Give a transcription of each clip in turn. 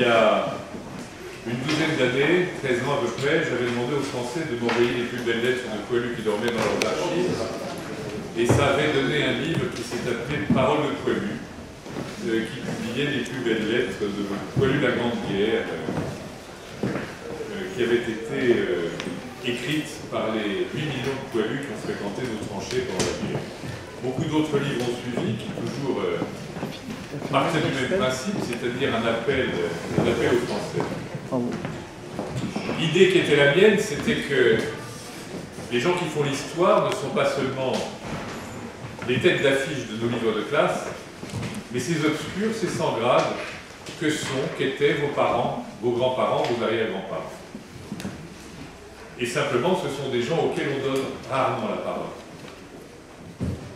y a une douzaine d'années, 13 ans à peu près, j'avais demandé aux Français de m'envoyer les plus belles lettres de poilus qui dormaient dans leurs archives. Et ça avait donné un livre qui s'est appelé Paroles de poilus, qui publiait les plus belles lettres de Poilu la Grande Guerre, qui avaient été écrites par les 8 millions de poilus qui ont fréquenté nos tranchées pendant la guerre. Beaucoup d'autres livres ont suivi, qui toujours partaient du même principe, c'est-à-dire un appel aux Français. L'idée qui était la mienne, c'était que les gens qui font l'histoire ne sont pas seulement les têtes d'affiche de nos livres de classe, mais ces obscurs, ces sans grades, qu'étaient vos parents, vos grands-parents, vos arrière-grands-parents. Et simplement, ce sont des gens auxquels on donne rarement la parole.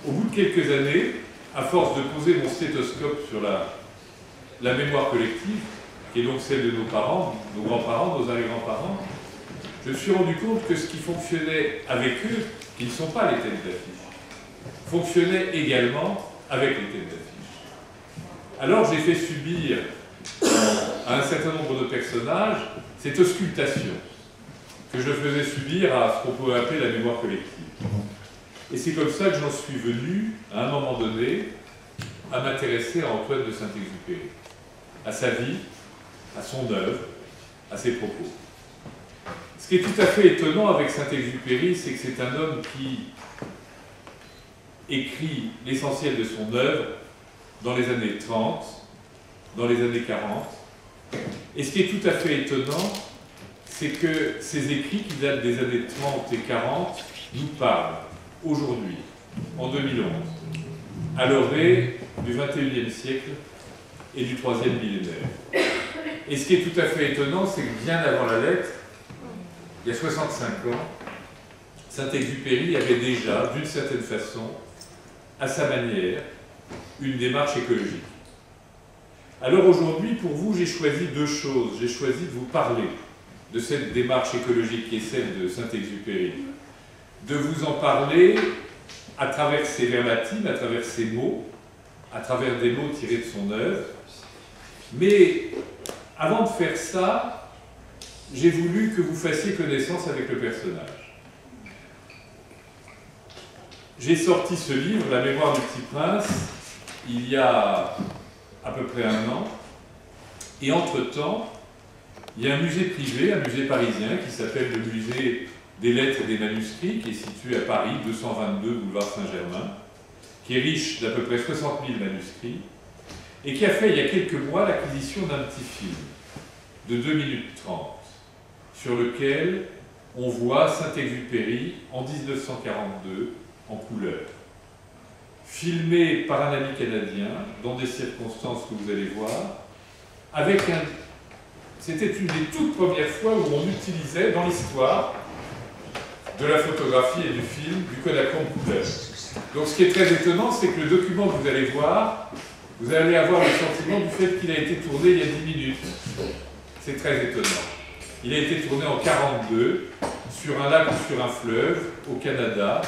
Au bout de quelques années, à force de poser mon stéthoscope sur la mémoire collective, qui est donc celle de nos parents, nos grands-parents, nos arrière-grands-parents, je me suis rendu compte que ce qui fonctionnait avec eux, qui ne sont pas les têtes d'affiche, fonctionnait également avec les têtes d'affiche. Alors j'ai fait subir à un certain nombre de personnages cette auscultation que je faisais subir à ce qu'on pourrait appeler la mémoire collective. Et c'est comme ça que j'en suis venu, à un moment donné, à m'intéresser à Antoine de Saint-Exupéry, à sa vie, à son œuvre, à ses propos. Ce qui est tout à fait étonnant avec Saint-Exupéry, c'est que c'est un homme qui écrit l'essentiel de son œuvre dans les années 30, dans les années 40. Et ce qui est tout à fait étonnant, c'est que ces écrits qui datent des années 30 et 40 nous parlent aujourd'hui, en 2011, à l'orée du XXIe siècle et du troisième millénaire. Et ce qui est tout à fait étonnant, c'est que bien avant la lettre, il y a 65 ans, Saint-Exupéry avait déjà, d'une certaine façon, à sa manière, une démarche écologique. Alors aujourd'hui, pour vous, j'ai choisi deux choses. J'ai choisi de vous parler de cette démarche écologique qui est celle de Saint-Exupéry, de vous en parler à travers ses verbatim, à travers ses mots, à travers des mots tirés de son œuvre. Mais avant de faire ça, j'ai voulu que vous fassiez connaissance avec le personnage. J'ai sorti ce livre, La mémoire du Petit Prince, il y a à peu près un an, et entre-temps, il y a un musée privé, un musée parisien qui s'appelle le musée des lettres et des manuscrits, qui est situé à Paris, 222 boulevard Saint-Germain, qui est riche d'à peu près 60 000 manuscrits, et qui a fait il y a quelques mois l'acquisition d'un petit film de 2 minutes 30, sur lequel on voit Saint-Exupéry en 1942 en couleur, filmé par un ami canadien, dans des circonstances que vous allez voir, avec un... C'était une des toutes premières fois où on utilisait dans l'histoire de la photographie et du film du Kodachrome couleur. Donc ce qui est très étonnant, c'est que le document que vous allez voir, vous allez avoir le sentiment du fait qu'il a été tourné il y a 10 minutes. C'est très étonnant. Il a été tourné en 1942, sur un lac ou sur un fleuve, au Canada,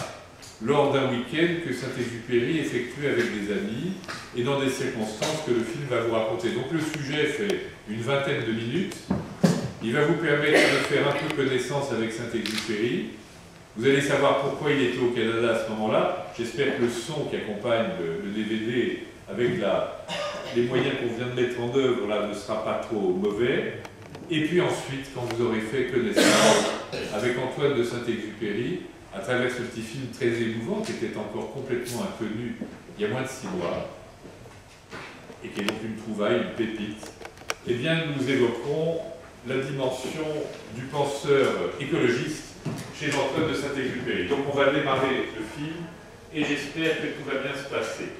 lors d'un week-end que Saint-Exupéry effectue avec des amis et dans des circonstances que le film va vous raconter. Donc le sujet fait une vingtaine de minutes. Il va vous permettre de faire un peu connaissance avec Saint-Exupéry. Vous allez savoir pourquoi il était au Canada à ce moment-là. J'espère que le son qui accompagne le DVD avec les moyens qu'on vient de mettre en œuvre là, ne sera pas trop mauvais. Et puis ensuite, quand vous aurez fait connaissance avec Antoine de Saint-Exupéry, à travers ce petit film très émouvant qui était encore complètement inconnu il y a moins de 6 mois, et qui est donc une trouvaille, une pépite, eh bien nous évoquerons la dimension du penseur écologiste chez Antoine de Saint-Exupéry. Donc on va démarrer le film, et j'espère que tout va bien se passer.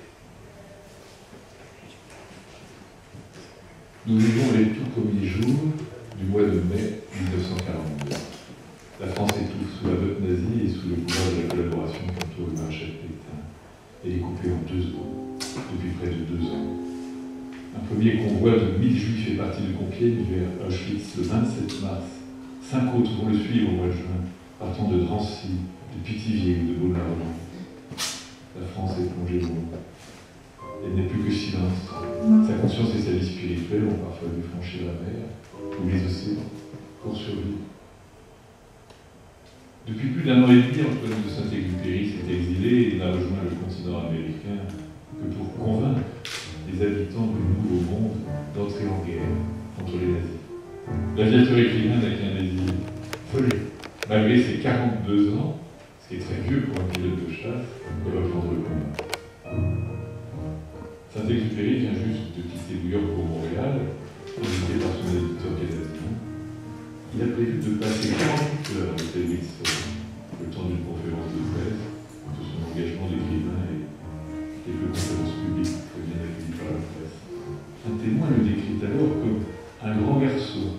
Nous vivons les tout premiers jours du mois de mai 1942. La France étouffe sous la botte nazie et sous le pouvoir de la collaboration qui entoure le maréchal Pétain. Elle est coupée en 2 zones depuis près de 2 ans. Un premier convoi de 1000 juifs est parti de Compiègne vers Auschwitz le 27 mars. 5 autres vont le suivre au mois de juin, partant de Drancy, de Pithiviers ou de Beaune-la-Rolande. La France est plongée loin. Elle n'est plus que silence. Sa conscience et sa vie spirituelle ont parfois dû franchir la mer. plus d'un an et demi, Antoine de Saint-Exupéry s'est exilé et n'a rejoint le continent américain que pour convaincre les habitants du Nouveau Monde d'entrer en guerre contre les nazis. L'aviateur écrivain n'a qu'un désir, voler, malgré ses 42 ans, ce qui est très vieux pour un pilote de chasse, de reprendre le combat. Saint-Exupéry vient juste de quitter New York pour Montréal, invité par son éditeur canadien. Il a prévu de passer 48 heures à l'hôtel Wilson, le temps d'une conférence de presse, de son engagement d'écrivain et quelques conférences publiques très bien accueillies par la presse. Un témoin le décrit alors comme un grand garçon,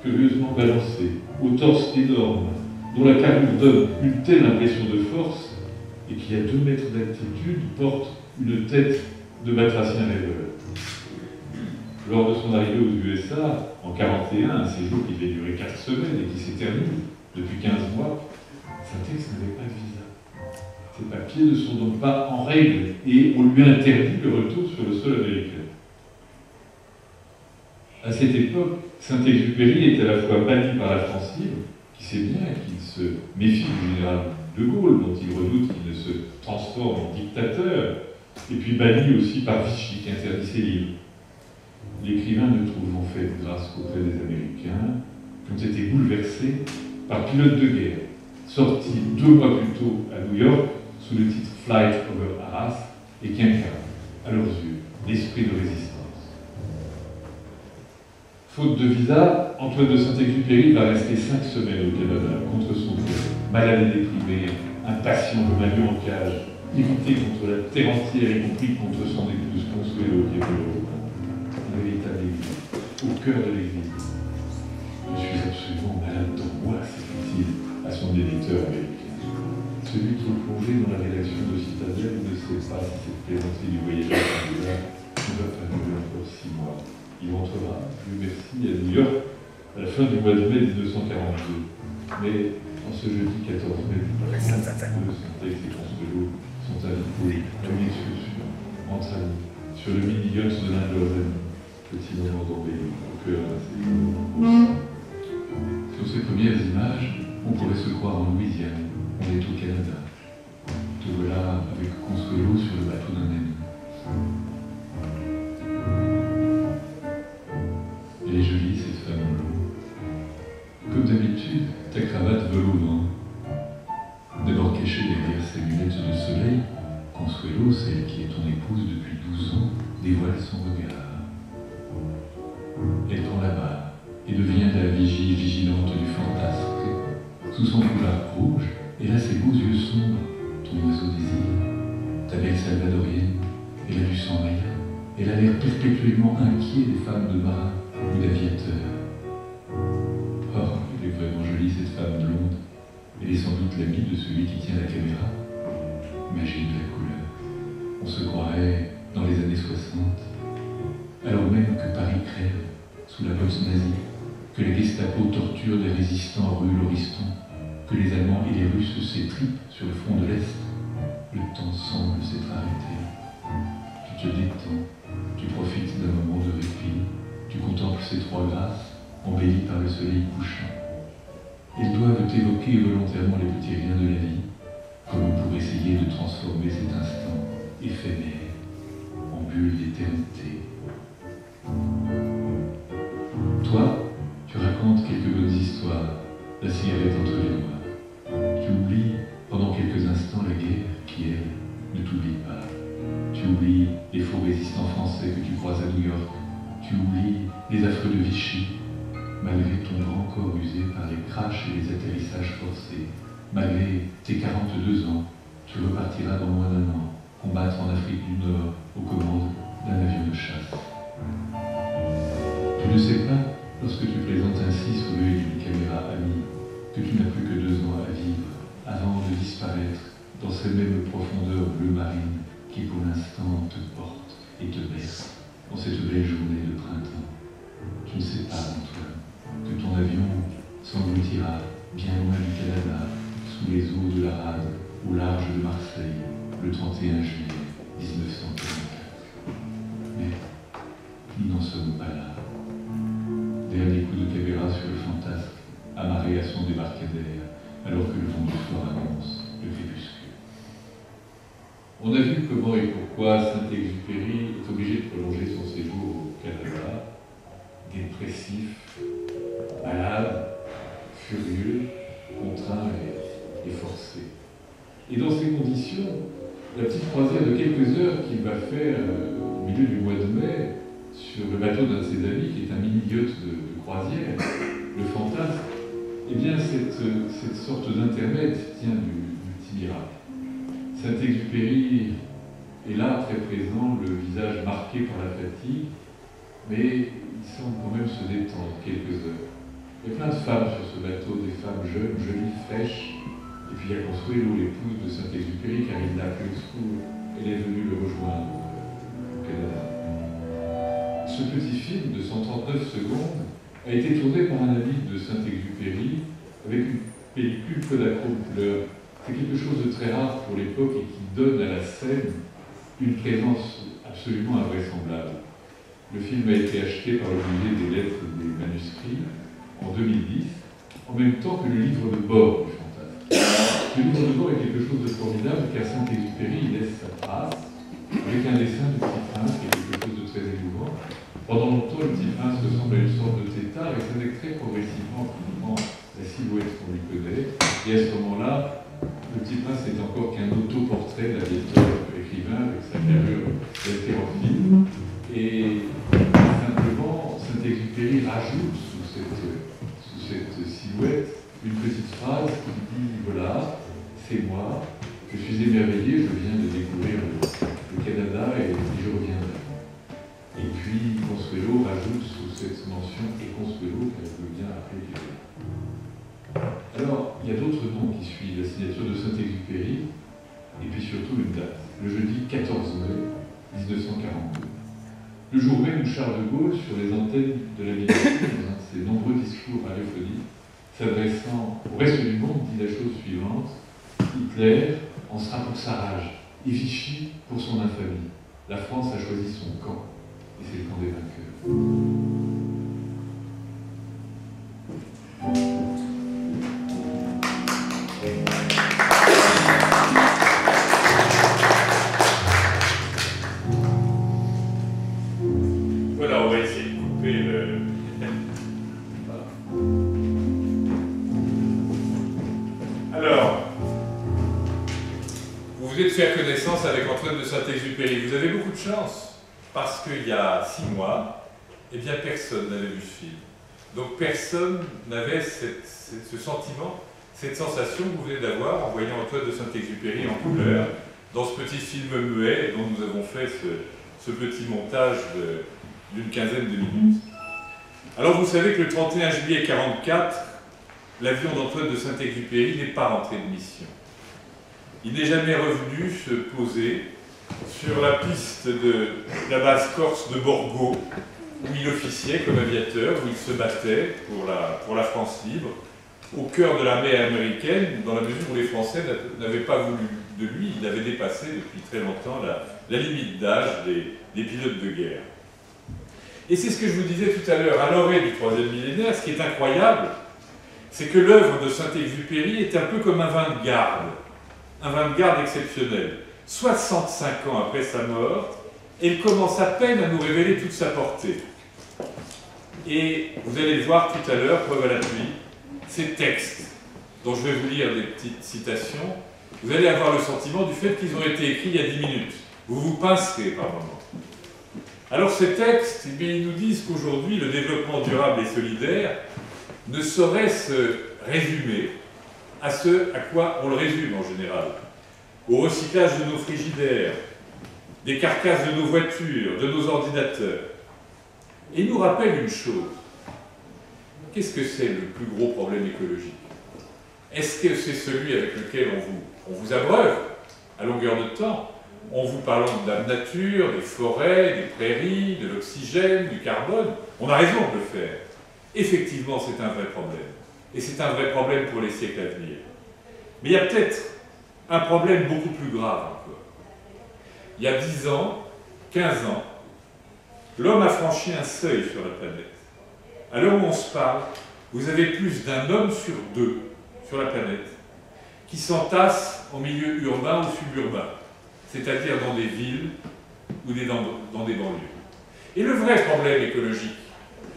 curieusement balancé, au torse énorme, dont la carrure donne une telle impression de force et qui, à 2 mètres d'altitude, porte une tête de batracien rêveur. Lors de son arrivée aux USA, en 1941, un séjour qui devait durer 4 semaines et qui s'éternise depuis 15 mois, Saint-Ex n'avait pas de visa. Ses papiers ne sont donc pas en règle et on lui interdit le retour sur le sol américain. À cette époque, Saint-Exupéry est à la fois banni par la offensive, qui sait bien qu'il se méfie du général de Gaulle, dont il redoute qu'il ne se transforme en dictateur, et puis banni aussi par Vichy, qui interdit ses livres. L'écrivain ne trouve en fait grâce qu'auprès des Américains, qui ont été bouleversés par Pilote de guerre, sorti 2 mois plus tôt à New York sous le titre Flight over Arras, et qui incarne, à leurs yeux, l'esprit de résistance. Faute de visa, Antoine de Saint-Exupéry va rester 5 semaines au Canada, contre son gré, malade et déprimé, impatient comme un lion en cage, irrité contre la terre entière, y compris contre son épouse Consuelo, qui est malheureuse. Un véritable exil, au cœur de l'exil. Je suis absolument malade dans moi, s'écrit-il à son éditeur américain. Celui qui est plongé dans la rédaction de Citadelle ne sait pas si cette plaisanterie du voyageur candidat ne va pas durer encore 6 mois. Il rentrera, Dieu merci, à New York à la fin du mois de mai 1942. Mais en ce jeudi 14 mai, Saint-Ex et Consuelo sont invités à une excursion entre amis sur le mini-yacht de l'Inde, petit moment d'embellie au cœur d'un séjour. Sur ces premières images, on pourrait se croire en Louisiane, on est au Canada. Te voilà avec Consuelo sur le bateau d'un ami. Elle est jolie, cette femme bleue. Comme d'habitude, ta cravate vole au vent. D'abord cachée derrière ses lunettes de soleil, Consuelo, celle qui est ton épouse depuis 12 ans, dévoile son regard. Elle prend la barre et devient la vigie vigilante du fantasque. Sous son foulard rouge, elle a ses beaux yeux sombres, ton oiseau des îles. Ta belle salvadorienne, elle a du sang maya. Elle a l'air perpétuellement inquiet des femmes de marins ou d'aviateurs. Oh, elle est vraiment jolie, cette femme blonde. Elle est sans doute l'amie de celui qui tient la caméra. Imagine la couleur. On se croirait dans les années 60, alors même que Paris crève sous la bosse nazie, que la Gestapo torture des résistants rue Lauriston, que les Allemands et les Russes s'étripent sur le front de l'Est. Le temps semble s'être arrêté. Tu te détends, tu profites d'un moment de répit, tu contemples ces 3 grâces, embellies par le soleil couchant. Elles doivent évoquer volontairement les petits riens de la vie, comme pour essayer de transformer cet instant éphémère en bulle d'éternité. Toi, tu racontes quelques bonnes histoires, la cigarette entre les doigts. Tu oublies pendant quelques instants la guerre qui, elle, ne t'oublie pas. Tu oublies les faux résistants français que tu croises à New York. Tu oublies les affreux de Vichy, malgré ton grand corps usé par les crashs et les atterrissages forcés. Malgré tes 42 ans, tu repartiras dans moins d'1 an, combattre en Afrique du Nord aux commandes d'un avion de chasse. Tu ne sais pas, lorsque tu présentes ainsi sous l'œil d'une caméra amie, que tu n'as plus que 2 ans à vivre avant de disparaître dans ces mêmes profondeurs bleu marine qui pour l'instant te portent et te bercent dans cette belle journée de printemps. Tu ne sais pas, Antoine, que ton avion s'engloutira bien loin du Canada, sous les eaux de la Rade, au large de Marseille, le 31 juillet 1944. Mais nous n'en sommes pas là. Dernier coup de caméra sur le fantasque, amarré à son débarcadère, alors que le vent du soir annonce le crépuscule. On a vu comment et pourquoi Saint-Exupéry est obligé de prolonger son séjour au Canada, dépressif, malade, furieux, contraint et forcé. Et dans ces conditions, la petite croisière de quelques heures qu'il va faire au milieu du mois de mai sur le bateau d'un de ses amis, qui est un mini-yacht de croisière, le Fantasme, eh bien cette sorte d'intermède tient du petit miracle. Saint-Exupéry est là, très présent, le visage marqué par la fatigue, mais il semble quand même se détendre quelques heures. Il y a plein de femmes sur ce bateau, des femmes jeunes, jolies, fraîches, et puis il y a Consuelo, l'épouse de Saint-Exupéry, car il n'a qu'un secours, elle est venue le rejoindre au Canada. Ce petit film de 139 secondes a été tourné par un ami de Saint-Exupéry avec une pellicule Kodachrome couleur. C'est quelque chose de très rare pour l'époque et qui donne à la scène une présence absolument invraisemblable. Le film a été acheté par le musée des lettres et des manuscrits en 2010, en même temps que le livre de bord du Fantasme. Le livre de bord est quelque chose de formidable car Saint-Exupéry laisse sa trace avec un dessin du Petit Prince qui est quelque chose de très émouvant. Pendant longtemps, le Petit Prince ressemble à une sorte de tétard et ça très progressivement qu'il prend la silhouette qu'on lui connaît. Et à ce moment-là, le Petit Prince n'est encore qu'un autoportrait d'aviateur écrivain avec sa carrure d'haltérophile. Et simplement, Saint-Exupéry rajoute sous cette silhouette une petite phrase qui dit « Voilà, c'est moi, je suis émerveillé, je viens de découvrir le Canada et je reviendrai. » Et puis Consuelo rajoute sous cette mention « Et Consuelo, qu'elle veut bien appeler Québec. » Alors, il y a d'autres noms qui suivent la signature de Saint-Exupéry, et puis surtout une date, le jeudi 14 mai 1942. Le jour même où Charles de Gaulle, sur les antennes de la BBC, dans un de ses nombreux discours radiophoniques, s'adressant au reste du monde, dit la chose suivante: Hitler en sera pour sa rage, et Vichy pour son infamie. La France a choisi son camp, et c'est le camp des vainqueurs. Voilà, on va essayer de couper le... Alors, vous venez de faire connaissance avec Antoine de Saint-Exupéry. Vous avez beaucoup de chance, parce qu'il y a 6 mois, eh bien personne n'avait vu ce film. Donc personne n'avait ce sentiment, cette sensation que vous venez d'avoir en voyant Antoine de Saint-Exupéry en couleur, dans ce petit film muet dont nous avons fait ce petit montage d'une quinzaine de minutes. Alors vous savez que le 31 juillet 1944, l'avion d'Antoine de Saint-Exupéry n'est pas rentré de mission. Il n'est jamais revenu se poser sur la piste de la base corse de Borgo, où il officiait comme aviateur, où il se battait pour la France libre, au cœur de l'armée américaine, dans la mesure où les Français n'avaient pas voulu de lui. Il avait dépassé depuis très longtemps la limite d'âge des pilotes de guerre. Et c'est ce que je vous disais tout à l'heure, à l'orée du 3e millénaire, ce qui est incroyable, c'est que l'œuvre de Saint-Exupéry est un peu comme un vin de garde exceptionnel. 65 ans après sa mort, elle commence à peine à nous révéler toute sa portée. Et vous allez le voir tout à l'heure, preuve à l'appui, ces textes, dont je vais vous lire des petites citations, vous allez avoir le sentiment du fait qu'ils ont été écrits il y a 10 minutes. Vous vous pincerez par moments. Alors ces textes, eh bien, ils nous disent qu'aujourd'hui, le développement durable et solidaire ne saurait se résumer à ce à quoi on le résume en général. Au recyclage de nos frigidaires, des carcasses de nos voitures, de nos ordinateurs. Et il nous rappelle une chose. Qu'est-ce que c'est le plus gros problème écologique? Est-ce que c'est celui avec lequel on vous abreuve à longueur de temps, en vous parlant de la nature, des forêts, des prairies, de l'oxygène, du carbone? On a raison de le faire. Effectivement, c'est un vrai problème. Et c'est un vrai problème pour les siècles à venir. Mais il y a peut-être un problème beaucoup plus grave encore. Il y a 10 ans, 15 ans, l'homme a franchi un seuil sur la planète. À l'heure où on se parle, vous avez plus d'un homme sur 2 sur la planète qui s'entassent en milieu urbain ou suburbain, c'est-à-dire dans des villes ou dans des banlieues. Et le vrai problème écologique,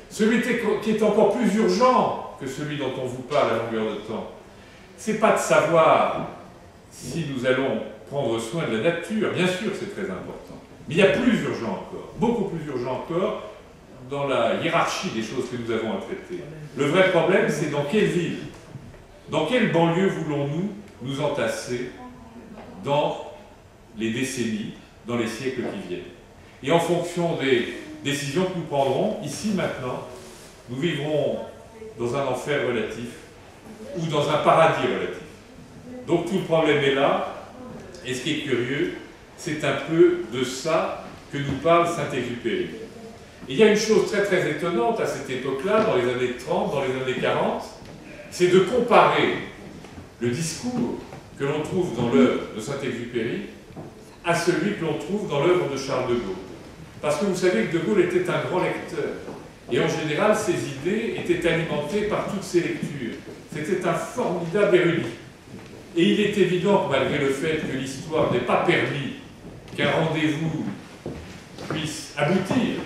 celui qui est encore plus urgent que celui dont on vous parle à longueur de temps, c'est pas de savoir si nous allons prendre soin de la nature, bien sûr c'est très important, mais il y a plus urgent encore, beaucoup plus urgent encore, dans la hiérarchie des choses que nous avons à traiter. Le vrai problème, c'est dans quelle ville, dans quelle banlieue voulons-nous nous entasser dans les décennies, dans les siècles qui viennent. Et en fonction des décisions que nous prendrons, ici, maintenant, nous vivrons dans un enfer relatif ou dans un paradis relatif. Donc tout le problème est là, et ce qui est curieux, c'est un peu de ça que nous parle Saint-Exupéry. Et il y a une chose très très étonnante à cette époque-là, dans les années 30, dans les années 40, c'est de comparer le discours que l'on trouve dans l'œuvre de Saint-Exupéry à celui que l'on trouve dans l'œuvre de Charles de Gaulle. Parce que vous savez que de Gaulle était un grand lecteur, et en général ses idées étaient alimentées par toutes ses lectures. C'était un formidable érudit. Et il est évident que malgré le fait que l'histoire n'ait pas permis qu'un rendez-vous puisse aboutir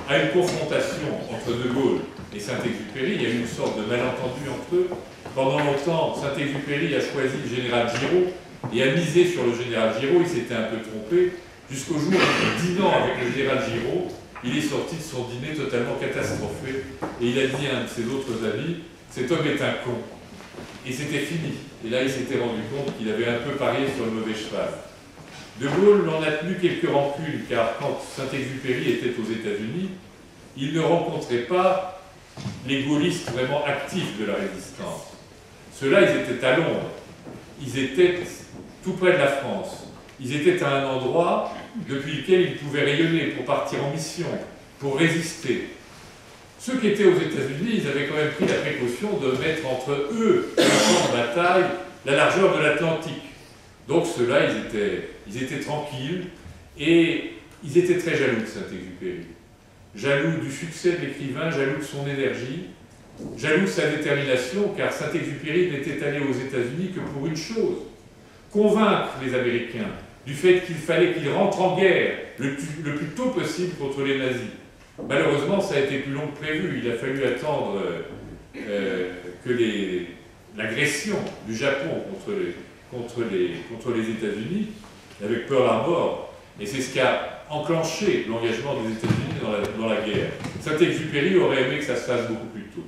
à une confrontation entre De Gaulle et Saint-Exupéry, il y a eu une sorte de malentendu entre eux. Pendant longtemps, Saint-Exupéry a choisi le général Giraud et a misé sur le général Giraud, il s'était un peu trompé, jusqu'au jour où, dînant avec le général Giraud, il est sorti de son dîner totalement catastrophé, et il a dit à un de ses autres amis, cet homme est un con. Et c'était fini. Et là, il s'était rendu compte qu'il avait un peu parié sur le mauvais cheval. De Gaulle en a tenu quelques rancunes, car quand Saint-Exupéry était aux États-Unis, il ne rencontrait pas les gaullistes vraiment actifs de la résistance. Ceux-là, ils étaient à Londres. Ils étaient tout près de la France. Ils étaient à un endroit depuis lequel ils pouvaient rayonner pour partir en mission, pour résister. Ceux qui étaient aux États-Unis, ils avaient quand même pris la précaution de mettre entre eux et le champ de bataille la largeur de l'Atlantique. Donc ceux-là, ils étaient tranquilles et ils étaient très jaloux de Saint-Exupéry. Jaloux du succès de l'écrivain, jaloux de son énergie, jaloux de sa détermination, car Saint-Exupéry n'était allé aux États-Unis que pour une chose, convaincre les Américains du fait qu'il fallait qu'ils rentrent en guerre le plus tôt possible contre les nazis. Malheureusement, ça a été plus long que prévu. Il a fallu attendre que l'agression du Japon contre les États-Unis, avec Pearl Harbor, et c'est ce qui a enclenché l'engagement des États-Unis dans la guerre. Saint-Exupéry aurait aimé que ça se fasse beaucoup plus tôt.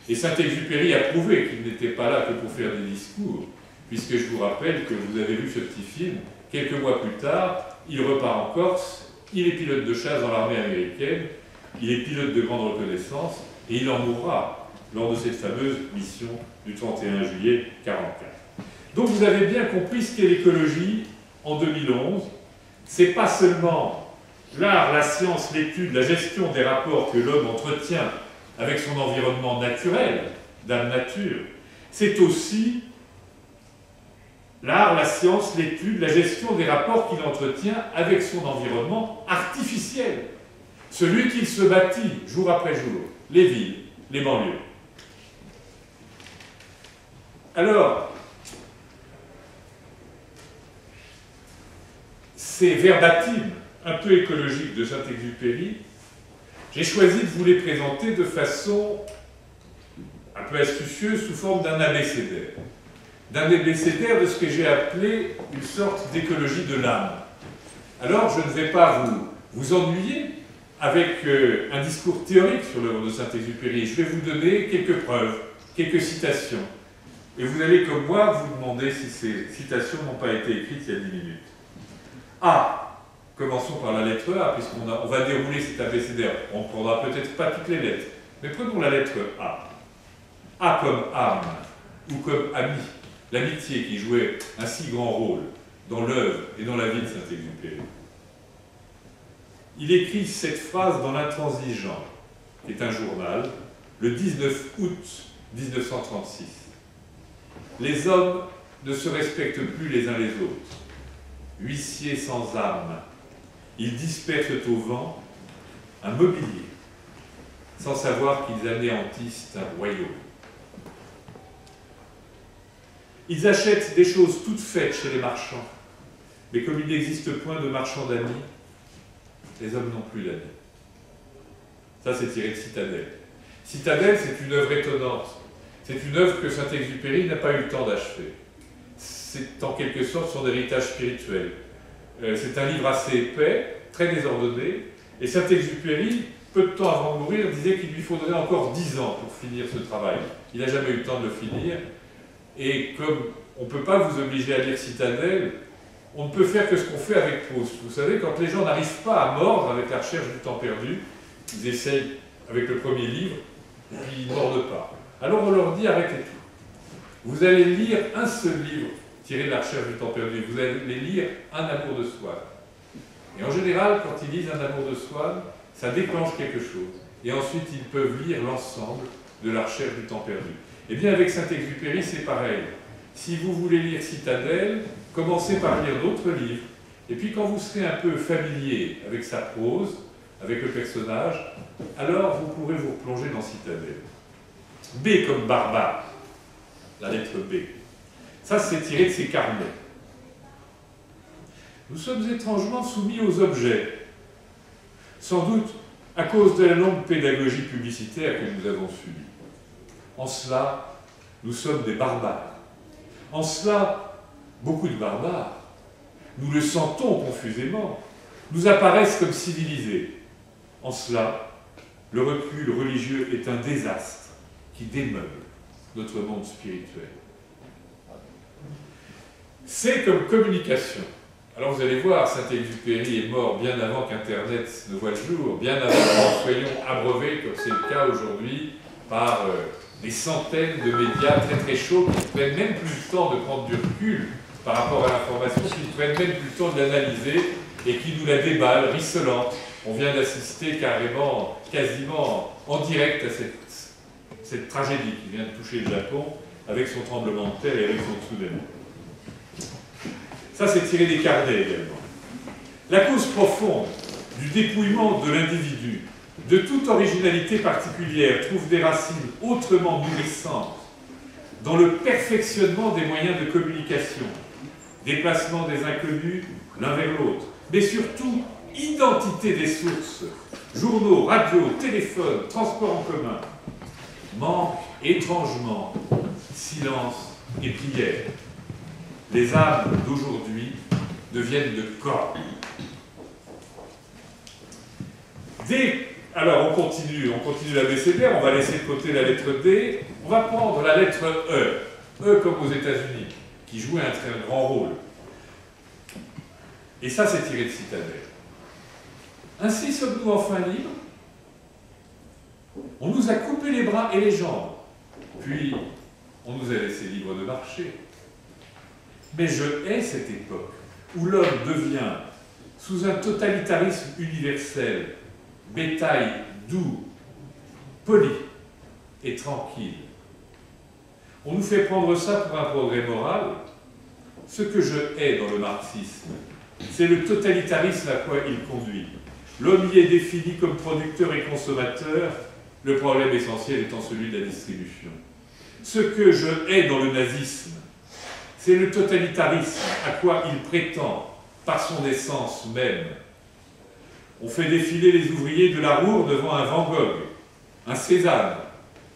Et Saint-Exupéry a prouvé qu'il n'était pas là que pour faire des discours, puisque je vous rappelle que vous avez vu ce petit film, quelques mois plus tard, il repart en Corse, il est pilote de chasse dans l'armée américaine, il est pilote de grande reconnaissance, et il en mourra lors de cette fameuse mission du 31 juillet 1944. Donc vous avez bien compris ce qu'est l'écologie en 2011. C'est pas seulement l'art, la science, l'étude, la gestion des rapports que l'homme entretient avec son environnement naturel, d'âme nature, c'est aussi l'art, la science, l'étude, la gestion des rapports qu'il entretient avec son environnement artificiel, celui qu'il se bâtit jour après jour, les villes, les banlieues. Alors, ces verbatims un peu écologiques de Saint-Exupéry, j'ai choisi de vous les présenter de façon un peu astucieuse sous forme d'un abécédaire. D'un abécédaire de ce que j'ai appelé une sorte d'écologie de l'âme. Alors, je ne vais pas vous ennuyer avec un discours théorique sur l'œuvre de Saint-Exupéry. Je vais vous donner quelques preuves, quelques citations. Et vous allez, comme moi, vous demander si ces citations n'ont pas été écrites il y a 10 minutes. A. Commençons par la lettre A, puisqu'on va dérouler cet abécédaire. On ne prendra peut-être pas toutes les lettres, mais prenons la lettre A. A comme âme, ou comme ami. L'amitié qui jouait un si grand rôle dans l'œuvre et dans la vie de Saint-Exupéry. Il écrit cette phrase dans l'Intransigeant, qui est un journal, le 19 août 1936. Les hommes ne se respectent plus les uns les autres. Huissiers sans âme, ils dispersent au vent un mobilier, sans savoir qu'ils anéantissent un royaume. Ils achètent des choses toutes faites chez les marchands. Mais comme il n'existe point de marchands d'amis, les hommes n'ont plus d'amis. Ça, c'est tiré de Citadelle. Citadelle, c'est une œuvre étonnante. C'est une œuvre que Saint-Exupéry n'a pas eu le temps d'achever. C'est en quelque sorte son héritage spirituel. C'est un livre assez épais, très désordonné, et Saint-Exupéry, peu de temps avant de mourir, disait qu'il lui faudrait encore 10 ans pour finir ce travail. Il n'a jamais eu le temps de le finir, et comme on ne peut pas vous obliger à lire Citadelle, on ne peut faire que ce qu'on fait avec Proust. Vous savez, quand les gens n'arrivent pas à mordre avec la recherche du temps perdu, ils essayent avec le premier livre, et puis ils ne mordent pas. Alors on leur dit arrêtez tout. Vous allez lire un seul livre tiré de la recherche du temps perdu, vous allez lire Un amour de Swann. Et en général, quand ils lisent Un amour de Swann, ça déclenche quelque chose. Et ensuite, ils peuvent lire l'ensemble de la recherche du temps perdu. Eh bien, avec Saint-Exupéry, c'est pareil. Si vous voulez lire Citadelle, commencez par lire d'autres livres. Et puis, quand vous serez un peu familier avec sa prose, avec le personnage, alors vous pourrez vous replonger dans Citadelle. B comme barbare, la lettre B. Ça, c'est tiré de ses carnets. Nous sommes étrangement soumis aux objets, sans doute à cause de la longue pédagogie publicitaire que nous avons subie. En cela, nous sommes des barbares. En cela, beaucoup de barbares, nous le sentons confusément, nous apparaissent comme civilisés. En cela, le recul religieux est un désastre qui démeuble notre monde spirituel. C'est comme communication. Alors vous allez voir, Saint-Exupéry est mort bien avant qu'Internet ne voie le jour, bien avant que nous soyons abreuvés, comme c'est le cas aujourd'hui, par des centaines de médias très très chauds qui ne prennent même plus le temps de prendre du recul par rapport à l'information, qui ne prennent même plus le temps de l'analyser et qui nous la déballent, rissolante. On vient d'assister carrément, quasiment en direct à cette tragédie qui vient de toucher le Japon avec son tremblement de terre et avec son tsunami. Ça, c'est tiré des carnets également. La cause profonde du dépouillement de l'individu, de toute originalité particulière, trouve des racines autrement nourrissantes dans le perfectionnement des moyens de communication, déplacement des inconnus l'un vers l'autre, mais surtout identité des sources, journaux, radios, téléphones, transports en commun, manque étrangement silence et prière. Les âmes d'aujourd'hui deviennent de corps. Alors on continue l'abécédaire, on va laisser de côté la lettre D, on va prendre la lettre E, E comme aux États-Unis, qui jouait un très grand rôle. Et ça, c'est tiré de Citadelle. Ainsi sommes-nous enfin libres. On nous a coupé les bras et les jambes, puis on nous a laissé libres de marcher. Mais je hais cette époque où l'homme devient, sous un totalitarisme universel, bétail doux, poli et tranquille. On nous fait prendre ça pour un progrès moral. Ce que je hais dans le marxisme, c'est le totalitarisme à quoi il conduit. L'homme y est défini comme producteur et consommateur, le problème essentiel étant celui de la distribution. Ce que je hais dans le nazisme, c'est le totalitarisme à quoi il prétend par son essence même. On fait défiler les ouvriers de la Ruhr devant un Van Gogh, un Cézanne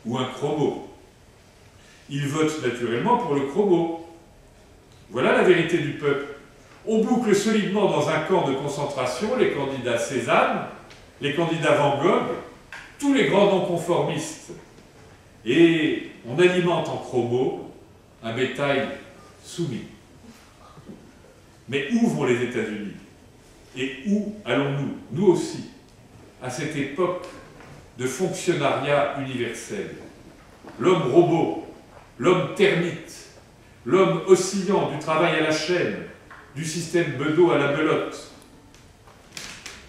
ou un Chromo. Ils votent naturellement pour le Chromo. Voilà la vérité du peuple. On boucle solidement dans un camp de concentration les candidats Cézanne, les candidats Van Gogh, tous les grands non-conformistes. Et on alimente en Chromo un bétail soumis. Mais où vont les États-Unis? Et où allons-nous, nous aussi, à cette époque de fonctionnariat universel? L'homme robot, l'homme termite, l'homme oscillant du travail à la chaîne, du système Bedeau à la belote,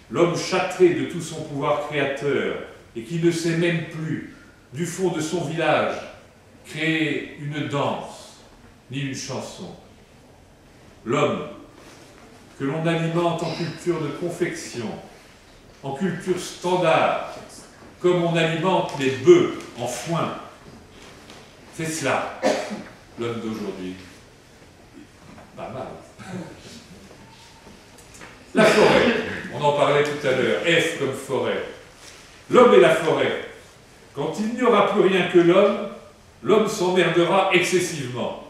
l'homme châtré de tout son pouvoir créateur et qui ne sait même plus, du fond de son village, créer une danse ni une chanson. L'homme que l'on alimente en culture de confection, en culture standard, comme on alimente les bœufs en foin. C'est cela, l'homme d'aujourd'hui. Pas mal. La forêt, on en parlait tout à l'heure, F comme forêt. L'homme et la forêt. Quand il n'y aura plus rien que l'homme, l'homme s'emmerdera excessivement.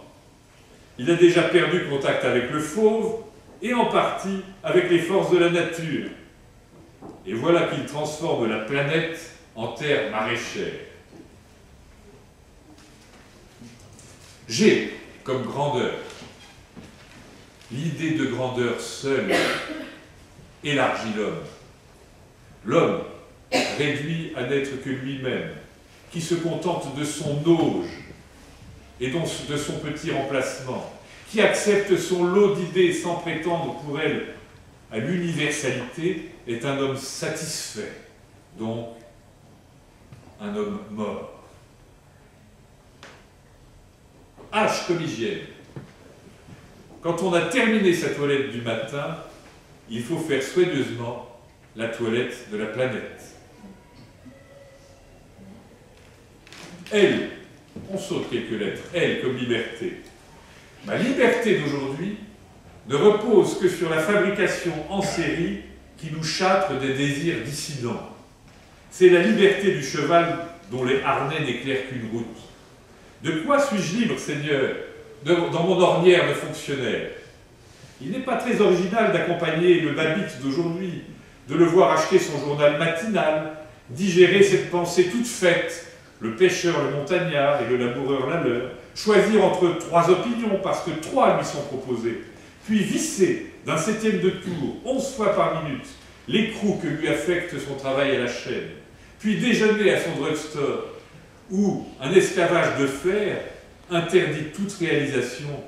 Il a déjà perdu contact avec le fauve et en partie avec les forces de la nature. Et voilà qu'il transforme la planète en terre maraîchère. G comme grandeur. L'idée de grandeur seule élargit l'homme. L'homme réduit à n'être que lui-même, qui se contente de son auge et donc de son petit remplacement, qui accepte son lot d'idées sans prétendre pour elle à l'universalité, est un homme satisfait, donc un homme mort. H comme hygiène. Quand on a terminé sa toilette du matin, il faut faire soigneusement la toilette de la planète. L, on saute quelques lettres, L comme liberté. Ma liberté d'aujourd'hui ne repose que sur la fabrication en série qui nous châtre des désirs dissidents. C'est la liberté du cheval dont les harnais n'éclairent qu'une route. De quoi suis-je libre, Seigneur, dans mon ornière de fonctionnaire? Il n'est pas très original d'accompagner le babite d'aujourd'hui, de le voir acheter son journal matinal, digérer cette pensée toute faite, le pêcheur, le montagnard et le laboureur la leur, choisir entre 3 opinions parce que 3 lui sont proposées, puis visser d'un 7e de tour, 11 fois par minute, l'écrou que lui affecte son travail à la chaîne, puis déjeuner à son drugstore, où un esclavage de fer interdit toute réalisation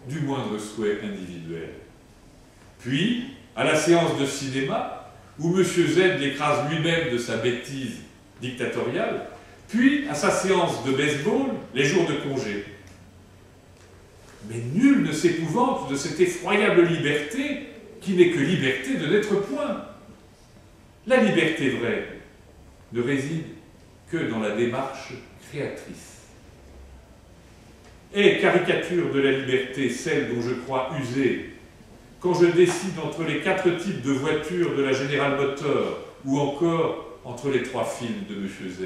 du moindre souhait individuel. Puis, à la séance de cinéma, où M. Z l'écrase lui-même de sa bêtise dictatoriale, puis à sa séance de baseball, les jours de congé. Mais nul ne s'épouvante de cette effroyable liberté qui n'est que liberté de n'être point. La liberté vraie ne réside que dans la démarche créatrice. Et caricature de la liberté, celle dont je crois user, quand je décide entre les 4 types de voitures de la General Motors, ou encore entre les 3 films de M. Z,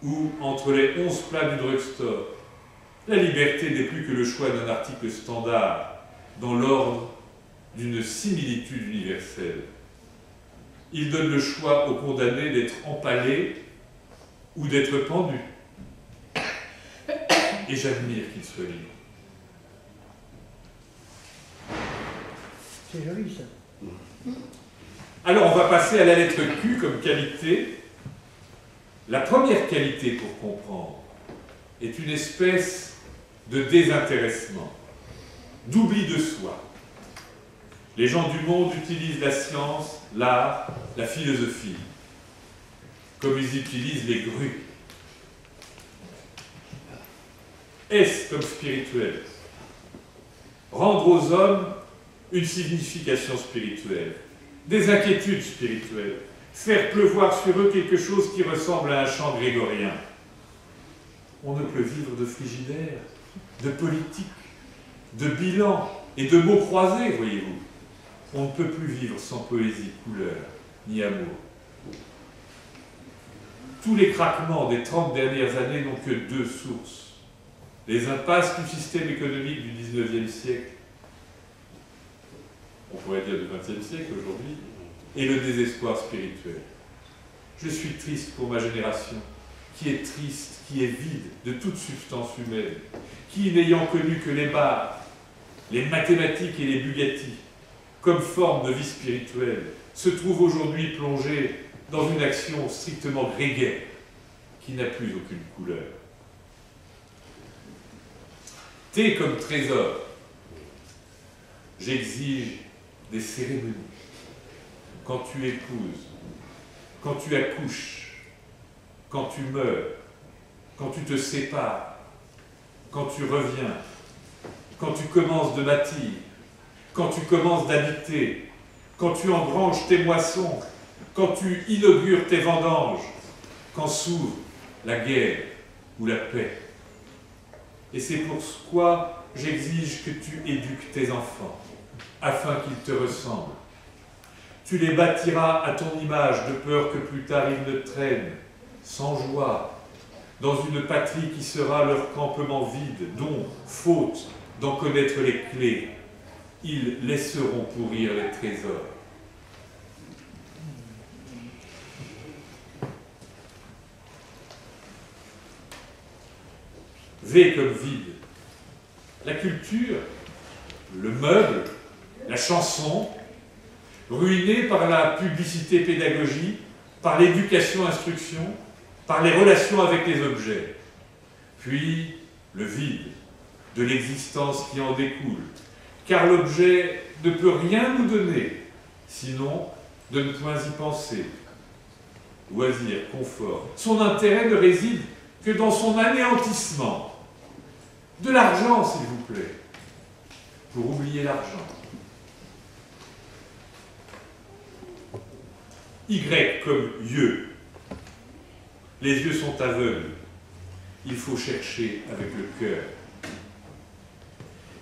ou entre les 11 plats du drugstore, la liberté n'est plus que le choix d'un article standard dans l'ordre d'une similitude universelle. Il donne le choix aux condamnés d'être empalés ou d'être pendus. Et j'admire qu'il soit libre. C'est joli ça. Alors on va passer à la lettre Q comme qualité. La première qualité pour comprendre est une espèce de désintéressement, d'oubli de soi. Les gens du monde utilisent la science, l'art, la philosophie, comme ils utilisent les grues. S comme spirituel. Rendre aux hommes une signification spirituelle, des inquiétudes spirituelles, faire pleuvoir sur eux quelque chose qui ressemble à un chant grégorien. On ne peut vivre de frigidaire, de politique, de bilan et de mots croisés, voyez-vous. On ne peut plus vivre sans poésie, couleur, ni amour. Tous les craquements des 30 dernières années n'ont que 2 sources. Les impasses du système économique du XIXe siècle, on pourrait dire du XXe siècle aujourd'hui, et le désespoir spirituel. Je suis triste pour ma génération, qui est triste, qui est vide de toute substance humaine, qui, n'ayant connu que les bars, les mathématiques et les Bugatti, comme forme de vie spirituelle, se trouve aujourd'hui plongé dans une action strictement grégaire, qui n'a plus aucune couleur. T comme trésor. J'exige des cérémonies. Quand tu épouses, quand tu accouches, quand tu meurs, quand tu te sépares, quand tu reviens, quand tu commences de bâtir, quand tu commences d'habiter, quand tu engranges tes moissons, quand tu inaugures tes vendanges, quand s'ouvre la guerre ou la paix. Et c'est pourquoi j'exige que tu éduques tes enfants, afin qu'ils te ressemblent. Tu les bâtiras à ton image, de peur que plus tard ils ne traînent, sans joie, dans une patrie qui sera leur campement vide, dont, faute d'en connaître les clés, ils laisseront pourrir les trésors. V comme vide. La culture, le meuble, la chanson, ruinée par la publicité pédagogique, par l'éducation-instruction, par les relations avec les objets. Puis le vide de l'existence qui en découle, car l'objet ne peut rien nous donner, sinon de ne point y penser. Loisir, confort. Son intérêt ne réside que dans son anéantissement. De l'argent, s'il vous plaît, pour oublier l'argent. Y comme yeux. Les yeux sont aveugles. Il faut chercher avec le cœur.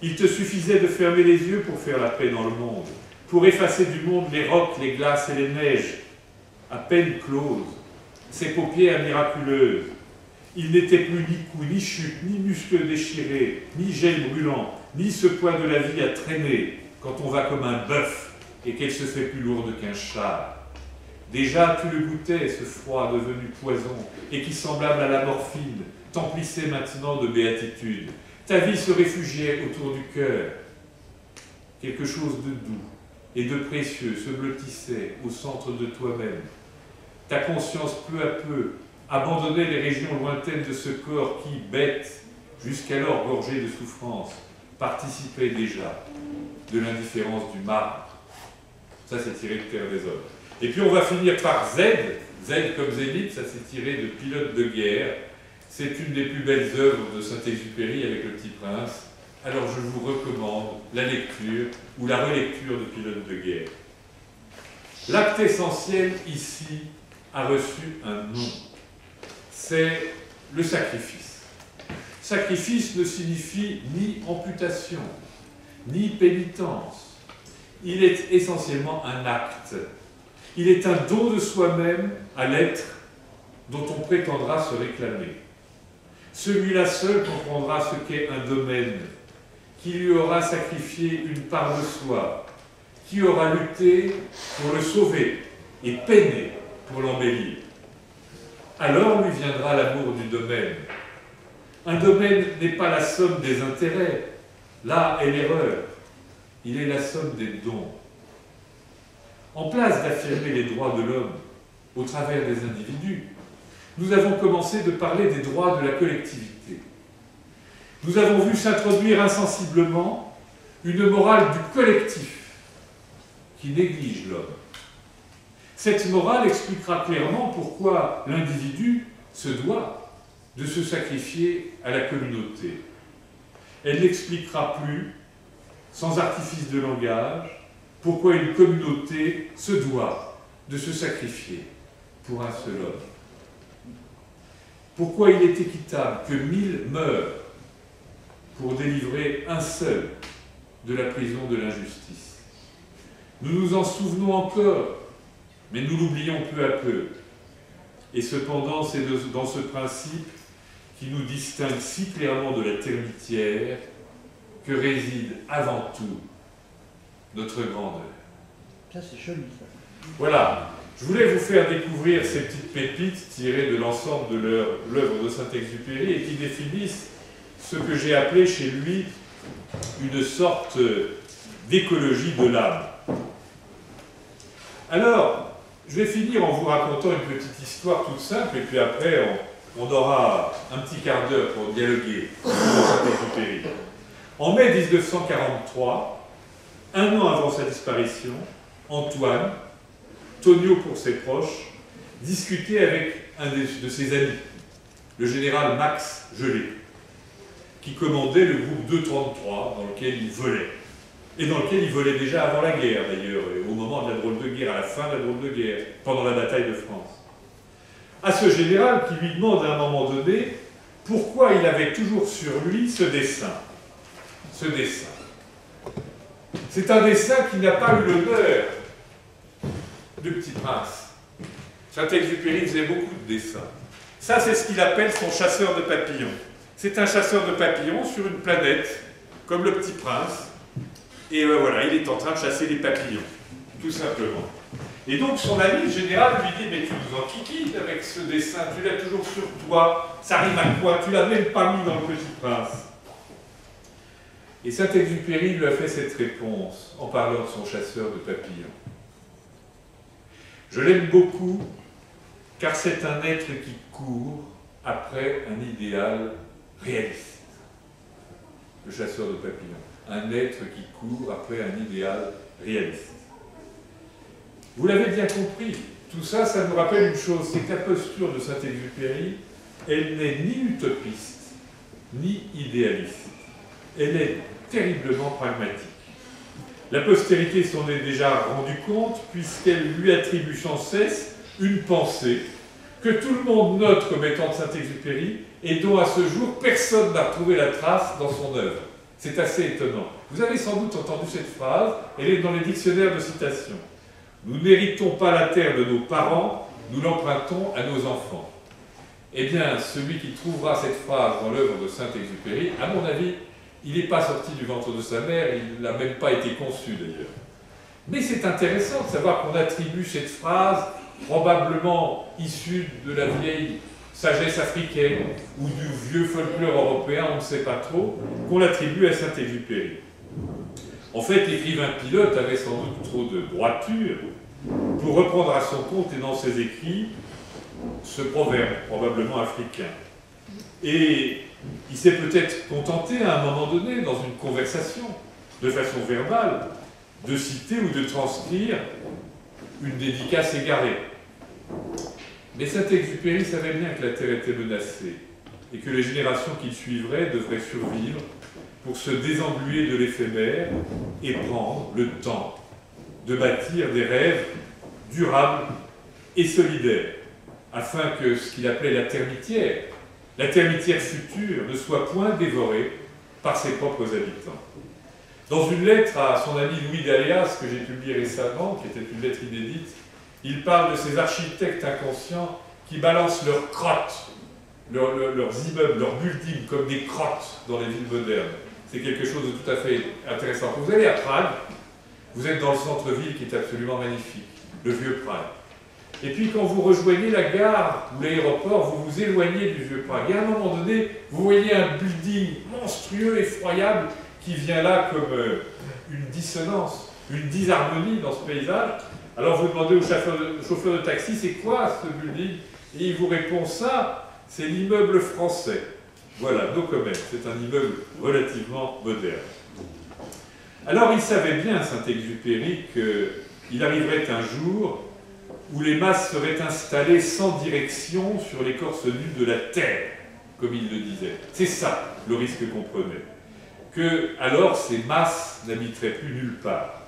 Il te suffisait de fermer les yeux pour faire la paix dans le monde, pour effacer du monde les rocs, les glaces et les neiges, à peine closes, ses paupières miraculeuses. Il n'était plus ni cou, ni chute, ni muscles déchirés, ni gel brûlant, ni ce poids de la vie à traîner quand on va comme un bœuf et qu'elle se fait plus lourde qu'un char. Déjà tu le goûtais, ce froid devenu poison et qui, semblable à la morphine, t'emplissait maintenant de béatitude. Ta vie se réfugiait autour du cœur. Quelque chose de doux et de précieux se blottissait au centre de toi-même. Ta conscience, peu à peu, abandonnait les régions lointaines de ce corps qui, bête, jusqu'alors gorgé de souffrance, participait déjà de l'indifférence du marbre. Ça, c'est tiré de Terre des Hommes. Et puis on va finir par Z, Z comme Zénith, ça c'est tiré de Pilote de guerre. C'est une des plus belles œuvres de Saint-Exupéry avec Le Petit Prince. Alors je vous recommande la lecture ou la relecture de Pilote de guerre. L'acte essentiel ici a reçu un nom. C'est le sacrifice. Sacrifice ne signifie ni amputation, ni pénitence. Il est essentiellement un acte. Il est un don de soi-même à l'être dont on prétendra se réclamer. Celui-là seul comprendra ce qu'est un domaine, qui lui aura sacrifié une part de soi, qui aura lutté pour le sauver et peiné pour l'embellir. Alors lui viendra l'amour du domaine. Un domaine n'est pas la somme des intérêts, là est l'erreur, il est la somme des dons. En place d'affirmer les droits de l'homme au travers des individus, nous avons commencé de parler des droits de la collectivité. Nous avons vu s'introduire insensiblement une morale du collectif qui néglige l'homme. Cette morale expliquera clairement pourquoi l'individu se doit de se sacrifier à la communauté. Elle n'expliquera plus, sans artifice de langage, pourquoi une communauté se doit de se sacrifier pour un seul homme. Pourquoi il est équitable que 1000 meurent pour délivrer un seul de la prison de l'injustice. Nous nous en souvenons encore, mais nous l'oublions peu à peu. Et cependant, c'est dans ce principe qui nous distingue si clairement de la termitière que réside avant tout notre grandeur. Ça, c'est joli, ça. Voilà. Je voulais vous faire découvrir ces petites pépites tirées de l'ensemble de l'œuvre de Saint-Exupéry et qui définissent ce que j'ai appelé chez lui une sorte d'écologie de l'âme. Alors, je vais finir en vous racontant une petite histoire toute simple et puis après on aura un petit quart d'heure pour dialoguer sur Saint-Exupéry. En mai 1943, un an avant sa disparition, Antoine, Tonio pour ses proches, discutait avec un de ses amis, le général Max Gelé, qui commandait le groupe 233 dans lequel il volait. Et dans lequel il volait déjà avant la guerre, d'ailleurs, au moment de la drôle de guerre, à la fin de la drôle de guerre, pendant la bataille de France. À ce général qui lui demande à un moment donné pourquoi il avait toujours sur lui ce dessin. ce dessin. C'est un dessin qui n'a pas eu l'honneur du Petit Prince. Saint-Exupéry faisait beaucoup de dessins. Ça, c'est ce qu'il appelle son chasseur de papillons. C'est un chasseur de papillons sur une planète, comme le Petit Prince. Et voilà, il est en train de chasser les papillons, tout simplement. Et donc son ami, le général, lui dit « Mais tu nous enquiquines avec ce dessin, tu l'as toujours sur toi, ça rime à quoi? Tu l'as même pas mis dans le Petit Prince. » Et Saint-Exupéry lui a fait cette réponse en parlant de son chasseur de papillons. « Je l'aime beaucoup, car c'est un être qui court après un idéal réaliste. » Le chasseur de papillons. Un être qui court après un idéal réaliste. Vous l'avez bien compris, tout ça, ça nous rappelle une chose, c'est que la posture de Saint-Exupéry, elle n'est ni utopiste, ni idéaliste. Elle est terriblement pragmatique. La postérité s'en est déjà rendue compte, puisqu'elle lui attribue sans cesse une pensée que tout le monde note comme étant de Saint-Exupéry, et dont à ce jour, personne n'a retrouvé la trace dans son œuvre. C'est assez étonnant. Vous avez sans doute entendu cette phrase, elle est dans les dictionnaires de citation. Nous n'héritons pas la terre de nos parents, nous l'empruntons à nos enfants. Eh bien, celui qui trouvera cette phrase dans l'œuvre de Saint-Exupéry, à mon avis, il n'est pas sorti du ventre de sa mère, il n'a même pas été conçu d'ailleurs. Mais c'est intéressant de savoir qu'on attribue cette phrase, probablement issue de la vieille sagesse africaine ou du vieux folklore européen, on ne sait pas trop, qu'on l'attribue à Saint-Exupéry. En fait, l'écrivain pilote avait sans doute trop de droiture pour reprendre à son compte et dans ses écrits ce proverbe, probablement africain. Et il s'est peut-être contenté à un moment donné, dans une conversation, de façon verbale, de citer ou de transcrire une dédicace égarée. Mais Saint-Exupéry savait bien que la Terre était menacée et que les générations qui suivraient devraient survivre pour se désengluer de l'éphémère et prendre le temps de bâtir des rêves durables et solidaires, afin que ce qu'il appelait la termitière future, ne soit point dévorée par ses propres habitants. Dans une lettre à son ami Louis d'Aléas, que j'ai publiée récemment, qui était une lettre inédite, il parle de ces architectes inconscients qui balancent leurs crottes, leurs immeubles, leurs buildings comme des crottes dans les villes modernes. C'est quelque chose de tout à fait intéressant. Quand vous allez à Prague, vous êtes dans le centre-ville qui est absolument magnifique, le vieux Prague. Et puis quand vous rejoignez la gare ou l'aéroport, vous vous éloignez du vieux Prague. Et à un moment donné, vous voyez un building monstrueux, effroyable, qui vient là comme une dissonance, une disharmonie dans ce paysage. Alors vous demandez au chauffeur de taxi, c'est quoi ce building? Et il vous répond ça, c'est l'immeuble français. Voilà, No Comment, c'est un immeuble relativement moderne. Alors il savait bien, Saint-Exupéry, qu'il arriverait un jour où les masses seraient installées sans direction sur l'écorce nue de la terre, comme il le disait. C'est ça le risque qu'on prenait. Que alors ces masses n'habiteraient plus nulle part.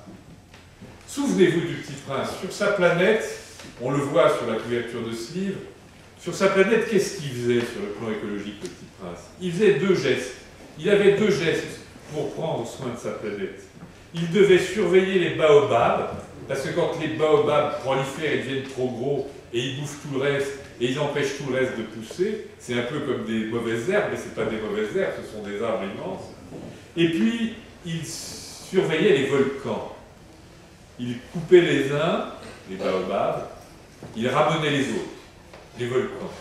Souvenez-vous du Petit Prince, sur sa planète, on le voit sur la couverture de ce livre, sur sa planète, qu'est-ce qu'il faisait sur le plan écologique, le Petit Prince? Il faisait deux gestes. Il avait deux gestes pour prendre soin de sa planète. Il devait surveiller les baobabs, parce que quand les baobabs prolifèrent, ils deviennent trop gros et ils bouffent tout le reste, et ils empêchent tout le reste de pousser. C'est un peu comme des mauvaises herbes, mais ce n'est pas des mauvaises herbes, ce sont des arbres immenses. Et puis, il surveillait les volcans. Il coupait les uns, les baobabs, il ramenait les autres, les volcans.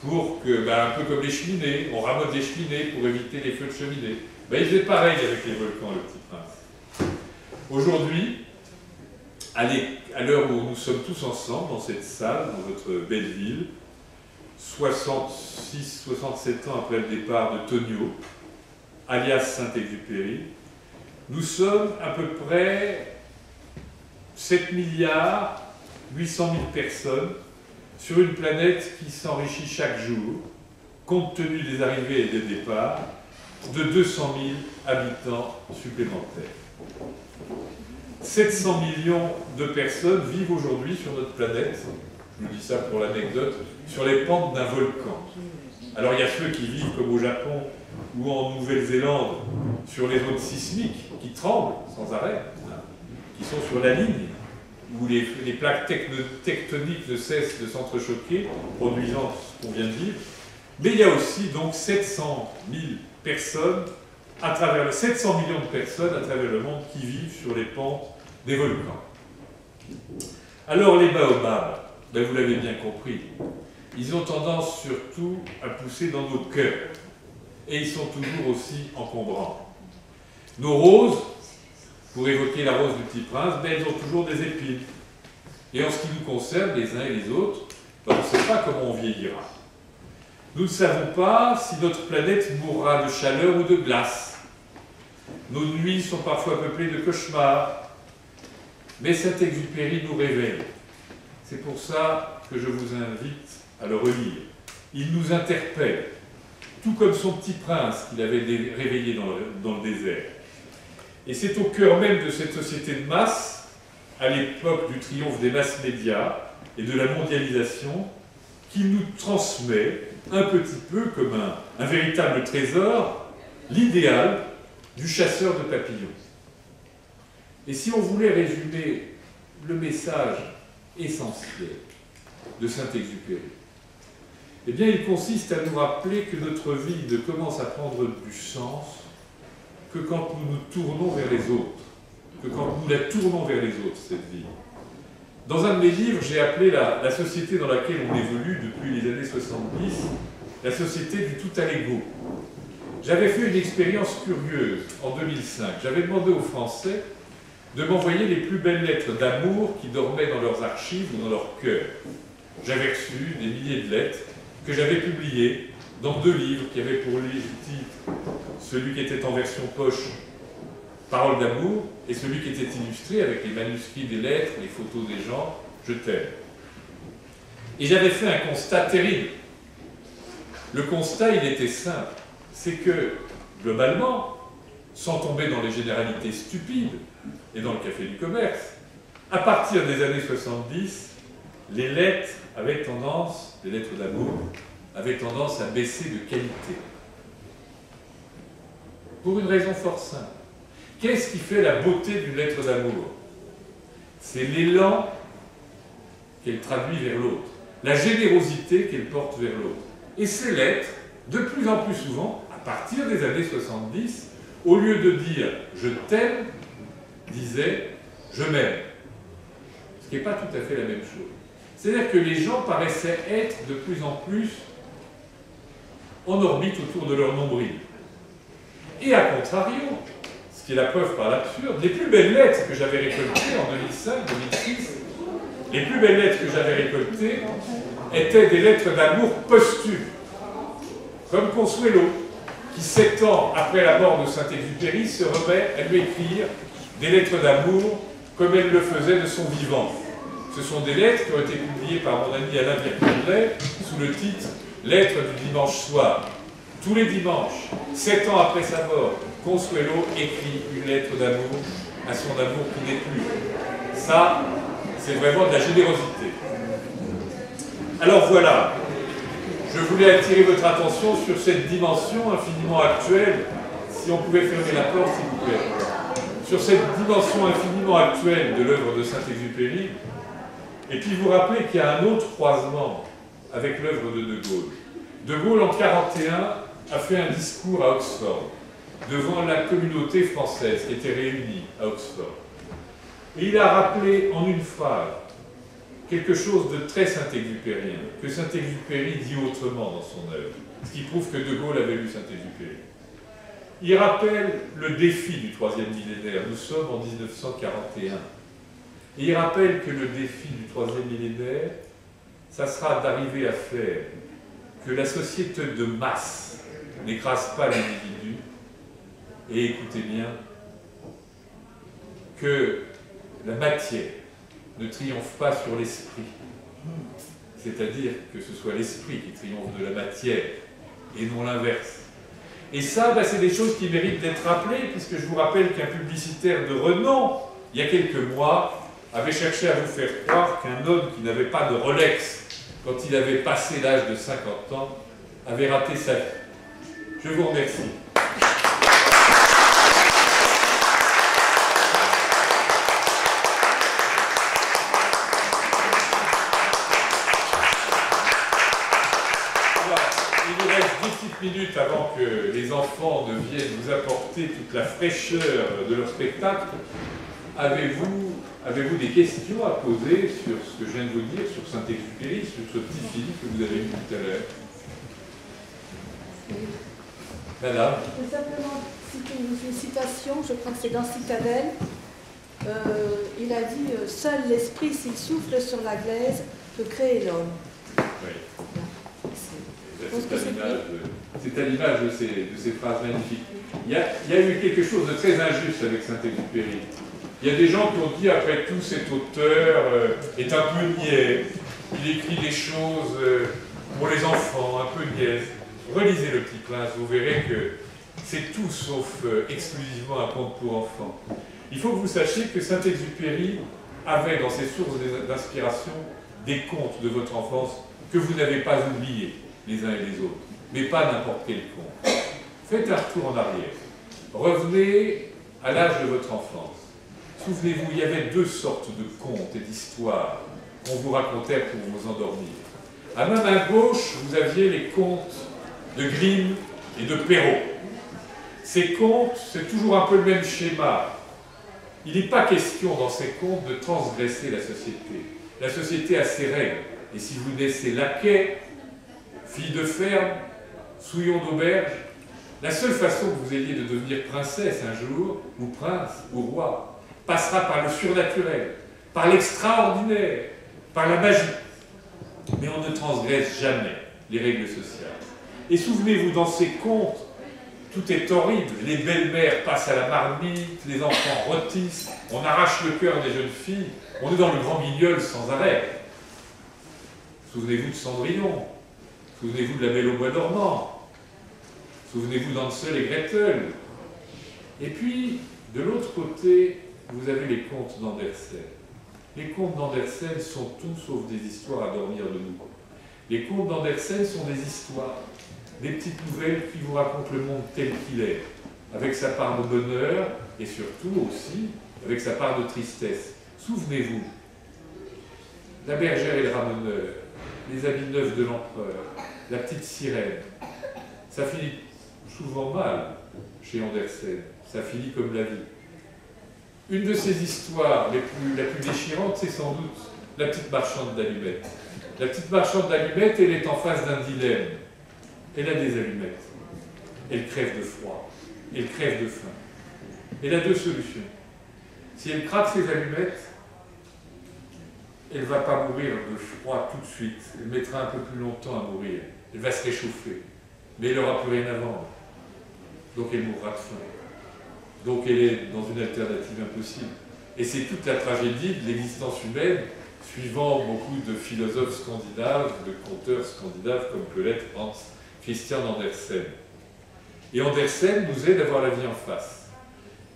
Pour que, un peu comme les cheminées, on ramenait les cheminées pour éviter les feux de cheminée. Il faisait pareil avec les volcans, le Petit Prince. Aujourd'hui, à l'heure où nous sommes tous ensemble dans cette salle, dans votre belle ville, 66, 67 ans après le départ de Tonio, alias Saint-Exupéry, nous sommes à peu près 7 milliards 800 000 personnes sur une planète qui s'enrichit chaque jour, compte tenu des arrivées et des départs, de 200 000 habitants supplémentaires. 700 millions de personnes vivent aujourd'hui sur notre planète, je vous dis ça pour l'anecdote, sur les pentes d'un volcan. Alors il y a ceux qui vivent comme au Japon, ou en Nouvelle-Zélande, sur les zones sismiques qui tremblent sans arrêt, qui sont sur la ligne, où les plaques tectoniques ne cessent de s'entrechoquer, produisant ce qu'on vient de dire. Mais il y a aussi donc 700 millions de personnes à travers le monde qui vivent sur les pentes des volcans. Alors les baobabs, ben vous l'avez bien compris, ils ont tendance surtout à pousser dans nos cœurs. Et ils sont toujours aussi encombrants. Nos roses, pour évoquer la rose du Petit Prince, ben elles ont toujours des épines. Et en ce qui nous concerne, les uns et les autres, ben on ne sait pas comment on vieillira. Nous ne savons pas si notre planète mourra de chaleur ou de glace. Nos nuits sont parfois peuplées de cauchemars. Mais Saint-Exupéry nous réveille. C'est pour ça que je vous invite à le relire. Il nous interpelle, tout comme son Petit Prince qu'il avait réveillé dans le désert. Et c'est au cœur même de cette société de masse, à l'époque du triomphe des masses médias et de la mondialisation, qu'il nous transmet un petit peu comme un véritable trésor, l'idéal du chasseur de papillons. Et si on voulait résumer le message essentiel de Saint-Exupéry, eh bien, il consiste à nous rappeler que notre vie ne commence à prendre du sens que quand nous nous tournons vers les autres, que quand nous la tournons vers les autres, cette vie. Dans un de mes livres, j'ai appelé la société dans laquelle on évolue depuis les années 70, la société du tout à l'ego. J'avais fait une expérience curieuse en 2005. J'avais demandé aux Français de m'envoyer les plus belles lettres d'amour qui dormaient dans leurs archives ou dans leur cœur. J'avais reçu des milliers de lettres que j'avais publiées dans 2 livres qui avaient pour titre celui qui était en version poche, Paroles d'amour, et celui qui était illustré avec les manuscrits des lettres, les photos des gens, Je t'aime. Et j'avais fait un constat terrible. Le constat, il était simple. C'est que, globalement, sans tomber dans les généralités stupides et dans le café du commerce, à partir des années 70, les lettres d'amour, avaient tendance à baisser de qualité. Pour une raison fort simple. Qu'est-ce qui fait la beauté d'une lettre d'amour? C'est l'élan qu'elle traduit vers l'autre, la générosité qu'elle porte vers l'autre. Et ces lettres, de plus en plus souvent, à partir des années 70, au lieu de dire « je t'aime », disaient « je m'aime ». Ce qui n'est pas tout à fait la même chose. C'est-à-dire que les gens paraissaient être de plus en plus en orbite autour de leur nombril. Et à contrario, ce qui est la preuve par l'absurde, les plus belles lettres que j'avais récoltées en 2005-2006, les plus belles lettres que j'avais récoltées étaient des lettres d'amour posthumes, comme Consuelo, qui 7 ans après la mort de Saint-Exupéry se remet à lui écrire des lettres d'amour comme elle le faisait de son vivant. Ce sont des lettres qui ont été publiées par mon ami Alain Vircoudray sous le titre « Lettres du dimanche soir ». Tous les dimanches, 7 ans après sa mort, Consuelo écrit une lettre d'amour à son amour qui n'est plus. Ça, c'est vraiment de la générosité. Alors voilà, je voulais attirer votre attention sur cette dimension infiniment actuelle, si on pouvait fermer la porte, s'il vous plaît, sur cette dimension infiniment actuelle de l'œuvre de Saint-Exupéry, et puis vous rappeler qu'il y a un autre croisement avec l'œuvre de De Gaulle. De Gaulle, en 1941, a fait un discours à Oxford, devant la communauté française qui était réunie à Oxford. Et il a rappelé en une phrase quelque chose de très saint-exupérien, que Saint-Exupéry dit autrement dans son œuvre, ce qui prouve que De Gaulle avait lu Saint-Exupéry. Il rappelle le défi du 3e millénaire. Nous sommes en 1941. Et il rappelle que le défi du 3e millénaire, ça sera d'arriver à faire que la société de masse n'écrase pas l'individu, et écoutez bien, que la matière ne triomphe pas sur l'esprit, c'est-à-dire que ce soit l'esprit qui triomphe de la matière et non l'inverse. Et ça, c'est des choses qui méritent d'être rappelées, puisque je vous rappelle qu'un publicitaire de renom, il y a quelques mois, avait cherché à vous faire croire qu'un homme qui n'avait pas de Rolex quand il avait passé l'âge de 50 ans avait raté sa vie. Je vous remercie. Il nous reste 10 petites minutes avant que les enfants ne viennent vous apporter toute la fraîcheur de leur spectacle. Avez-vous des questions à poser sur ce que je viens de vous dire, sur Saint-Exupéry, sur ce petit Philippe que vous avez vu tout à l'heure? Madame? Je peux simplement citer une citation, je crois que c'est dans Citadelle. Il a dit « Seul l'esprit, s'il souffle sur la glaise, peut créer l'homme. » Oui. C'est à l'image de ces phrases magnifiques. Il y a eu quelque chose de très injuste avec Saint-Exupéry. Il y a des gens qui ont dit, après tout, cet auteur est un peu niais. Il écrit des choses pour les enfants, un peu niaises. Relisez Le Petit Prince, vous verrez que c'est tout sauf exclusivement un conte pour enfants. Il faut que vous sachiez que Saint-Exupéry avait dans ses sources d'inspiration des contes de votre enfance que vous n'avez pas oubliés les uns et les autres, mais pas n'importe quel conte. Faites un retour en arrière. Revenez à l'âge de votre enfance. Souvenez-vous, il y avait deux sortes de contes et d'histoires qu'on vous racontait pour vous endormir. À ma main gauche, vous aviez les contes de Grimm et de Perrault. Ces contes, c'est toujours un peu le même schéma. Il n'est pas question dans ces contes de transgresser la société. La société a ses règles. Et si vous naissez laquais, fille de ferme, souillon d'auberge, la seule façon que vous ayez de devenir princesse un jour, ou prince, ou roi, passera par le surnaturel, par l'extraordinaire, par la magie. Mais on ne transgresse jamais les règles sociales. Et souvenez-vous, dans ces contes, tout est horrible. Les belles-mères passent à la marmite, les enfants rôtissent, on arrache le cœur des jeunes filles, on est dans le grand guignol sans arrêt. Souvenez-vous de Cendrillon, souvenez-vous de La Belle au bois dormant, souvenez-vous d'Hansel et Gretel. Et puis, de l'autre côté, vous avez les contes d'Andersen. Les contes d'Andersen sont tout sauf des histoires à dormir debout. Les contes d'Andersen sont des histoires, des petites nouvelles qui vous racontent le monde tel qu'il est, avec sa part de bonheur et surtout aussi avec sa part de tristesse. Souvenez-vous, La bergère et le ramoneur, les habits neufs de l'empereur, la petite sirène. Ça finit souvent mal chez Andersen, ça finit comme la vie. Une de ces histoires la plus déchirante, c'est sans doute La petite marchande d'allumettes. La petite marchande d'allumettes, elle est en face d'un dilemme. Elle a des allumettes. Elle crève de froid. Elle crève de faim. Elle a deux solutions. Si elle craque ses allumettes, elle ne va pas mourir de froid tout de suite. Elle mettra un peu plus longtemps à mourir. Elle va se réchauffer. Mais elle n'aura plus rien à vendre. Donc elle mourra de faim. Donc elle est dans une alternative impossible. Et c'est toute la tragédie de l'existence humaine, suivant beaucoup de philosophes scandinaves, de conteurs scandinaves, comme peut l'être Hans Christian Andersen. Et Andersen nous aide à voir la vie en face.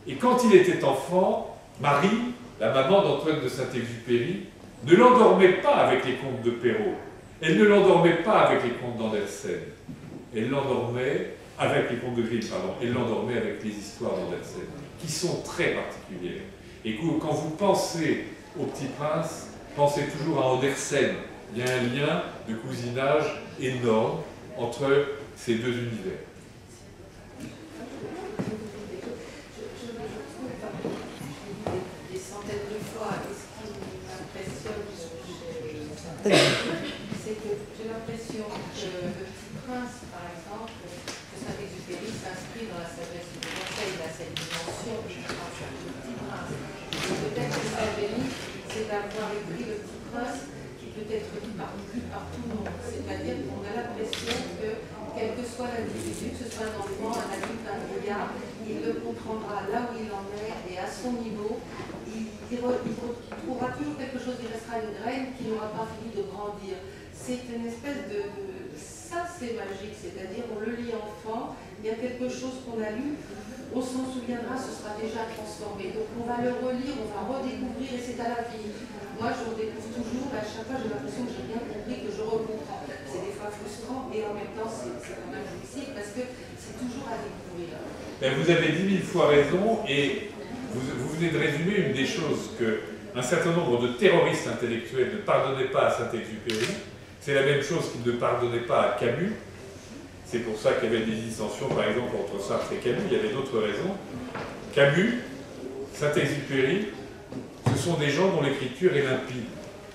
Et quand il était enfant, Marie, la maman d'Antoine de Saint-Exupéry, ne l'endormait pas avec les contes de Perrault. Elle ne l'endormait pas avec les contes d'Andersen. Elle l'endormait avec les contes de Grimm, pardon. Elle l'endormait avec les histoires d'Andersen, qui sont très particulières. Et quand vous pensez au Petit Prince, pensez toujours à Andersen. Il y a un lien de cousinage énorme entre ces deux univers. Des centaines de fois, et ce qui m'impressionne, c'est que j'ai l'impression que Le Petit Prince, par exemple, que Saint-Exupéry s'inscrit dans la sagesse du Conseil, il a cette dimension, je pense, Le Petit Prince. Et peut-être que Saint-Exupéry, c'est d'avoir écrit Le Petit Prince qui peut être lu par tout le monde. C'est-à-dire qu'on a l'impression que, quel que soit l'individu, que ce soit un enfant, un adulte, un vieillard, il le comprendra là où il en est et à son niveau. Il trouvera toujours quelque chose, il restera une graine qui n'aura pas fini de grandir. C'est une espèce de... Ça, c'est magique, c'est-à-dire on le lit enfant, il y a quelque chose qu'on a lu, on s'en souviendra, ce sera déjà transformé. Donc on va le relire, on va redécouvrir et c'est à la vie. Moi, je redécouvre toujours, à chaque fois j'ai l'impression que j'ai bien compris, que je recomprends. C'est des fois frustrant et en même temps c'est quand même jouissif parce que c'est toujours à découvrir. Ben, vous avez 10 000 fois raison, et vous venez de résumer une des choses qu'un certain nombre de terroristes intellectuels ne pardonnaient pas à Saint-Exupéry. C'est la même chose qu'ils ne pardonnaient pas à Camus. C'est pour ça qu'il y avait des dissensions, par exemple, entre Sartre et Camus. Il y avait d'autres raisons. Camus, Saint-Exupéry, ce sont des gens dont l'écriture est limpide.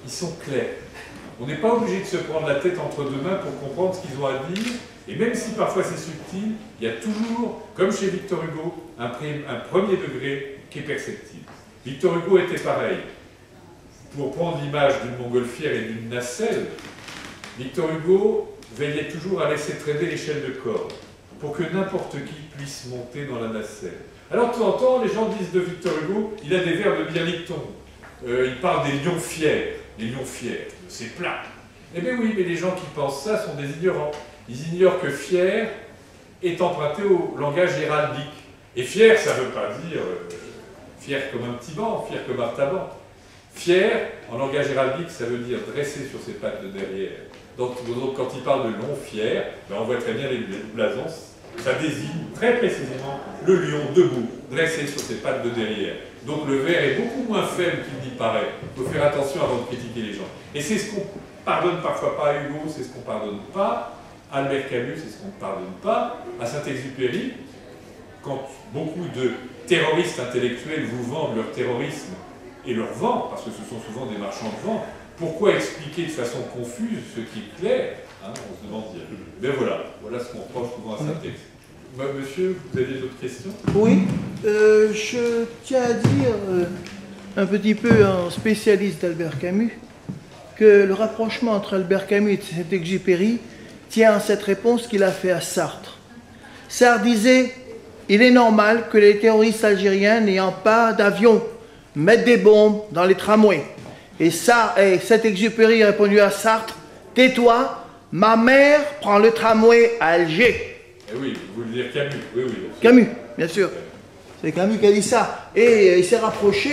Ils sont clairs. On n'est pas obligé de se prendre la tête entre deux mains pour comprendre ce qu'ils ont à dire. Et même si parfois c'est subtil, il y a toujours, comme chez Victor Hugo, un premier degré qui est perceptible. Victor Hugo était pareil. Pour prendre l'image d'une montgolfière et d'une nacelle, Victor Hugo veillait toujours à laisser traîner l'échelle de corde pour que n'importe qui puisse monter dans la nacelle. Alors de temps en temps, les gens disent de Victor Hugo, il a des vers de Mirliton. Il parle des lions fiers. Les lions fiers, c'est plat. Eh bien oui, mais les gens qui pensent ça sont des ignorants. Ils ignorent que fier est emprunté au langage héraldique. Et fier, ça ne veut pas dire fier comme un petit banc, fier comme un taban. Fier, en langage héraldique, ça veut dire dressé sur ses pattes de derrière. Donc quand il parle de long fier, ben on voit très bien les blasons, ça désigne très précisément le lion debout, dressé sur ses pattes de derrière. Donc le vers est beaucoup moins faible qu'il n'y paraît. Il faut faire attention avant de critiquer les gens. Et c'est ce qu'on pardonne parfois pas à Hugo, c'est ce qu'on pardonne pas à Albert Camus, c'est ce qu'on ne pardonne pas à Saint-Exupéry. Quand beaucoup de terroristes intellectuels vous vendent leur terrorisme et leur vent, parce que ce sont souvent des marchands de vent, pourquoi expliquer de façon confuse ce qui est clair, hein, on se demande bien. Ben voilà ce qu'on reproche souvent à Saint-Exupéry. Monsieur, vous avez d'autres questions? Oui, je tiens à dire, un petit peu en spécialiste d'Albert Camus, que le rapprochement entre Albert Camus et Saint-Exupéry tient à cette réponse qu'il a fait à Sartre. Sartre disait « Il est normal que les terroristes algériens n'ayant pas d'avion mettent des bombes dans les tramways. » Et Saint-Exupéry a répondu à Sartre « Tais-toi, ma mère prend le tramway à Alger. » Eh oui, vous voulez dire Camus, oui. Camus, bien sûr. C'est Camus qui a dit ça. Et il s'est rapproché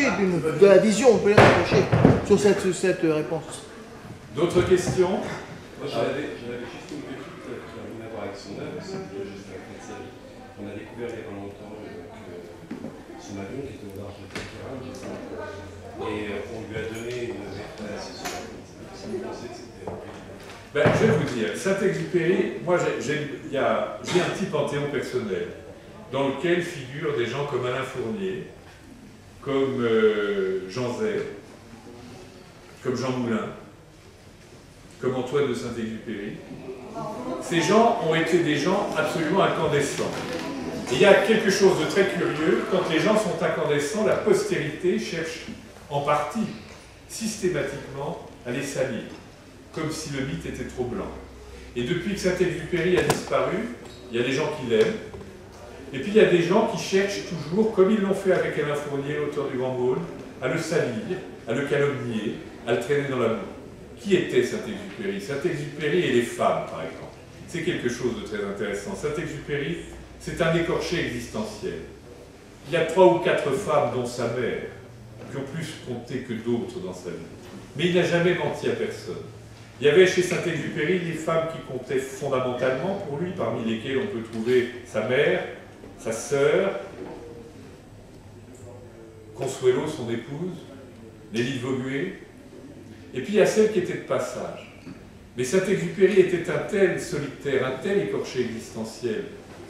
de la vision, on peut les rapprocher sur cette réponse. D'autres questions? Moi, j'avais juste une petite qui n'a rien à voir avec son œuvre, c'est juste avec cette série. On a découvert il y a pas longtemps que son avion qui était au large de Téhéran, et on lui a donné une référence sur ça me pensait que c'était... Ben, je vais vous dire, Saint-Exupéry, moi j'ai un petit panthéon personnel dans lequel figurent des gens comme Alain Fournier, comme Jean Zay, comme Jean Moulin, comme Antoine de Saint-Exupéry. Ces gens ont été des gens absolument incandescents. Et il y a quelque chose de très curieux, quand les gens sont incandescents, la postérité cherche en partie, systématiquement, à les salir, comme si le mythe était trop blanc. Et depuis que Saint-Exupéry a disparu, il y a des gens qui l'aiment, et puis il y a des gens qui cherchent toujours, comme ils l'ont fait avec Alain Fournier, l'auteur du Grand Môle, à le salir, à le calomnier, à le traîner dans la boue. Qui était Saint-Exupéry? Saint-Exupéry et les femmes, par exemple. C'est quelque chose de très intéressant. Saint-Exupéry, c'est un écorché existentiel. Il y a 3 ou 4 femmes, dont sa mère, qui ont plus compté que d'autres dans sa vie. Mais il n'a jamais menti à personne. Il y avait chez Saint-Exupéry des femmes qui comptaient fondamentalement pour lui, parmi lesquelles on peut trouver sa mère, sa sœur, Consuelo, son épouse, Nelly Vaugué, et puis il y a celle qui était de passage. Mais Saint-Exupéry était un tel solitaire, un tel écorché existentiel.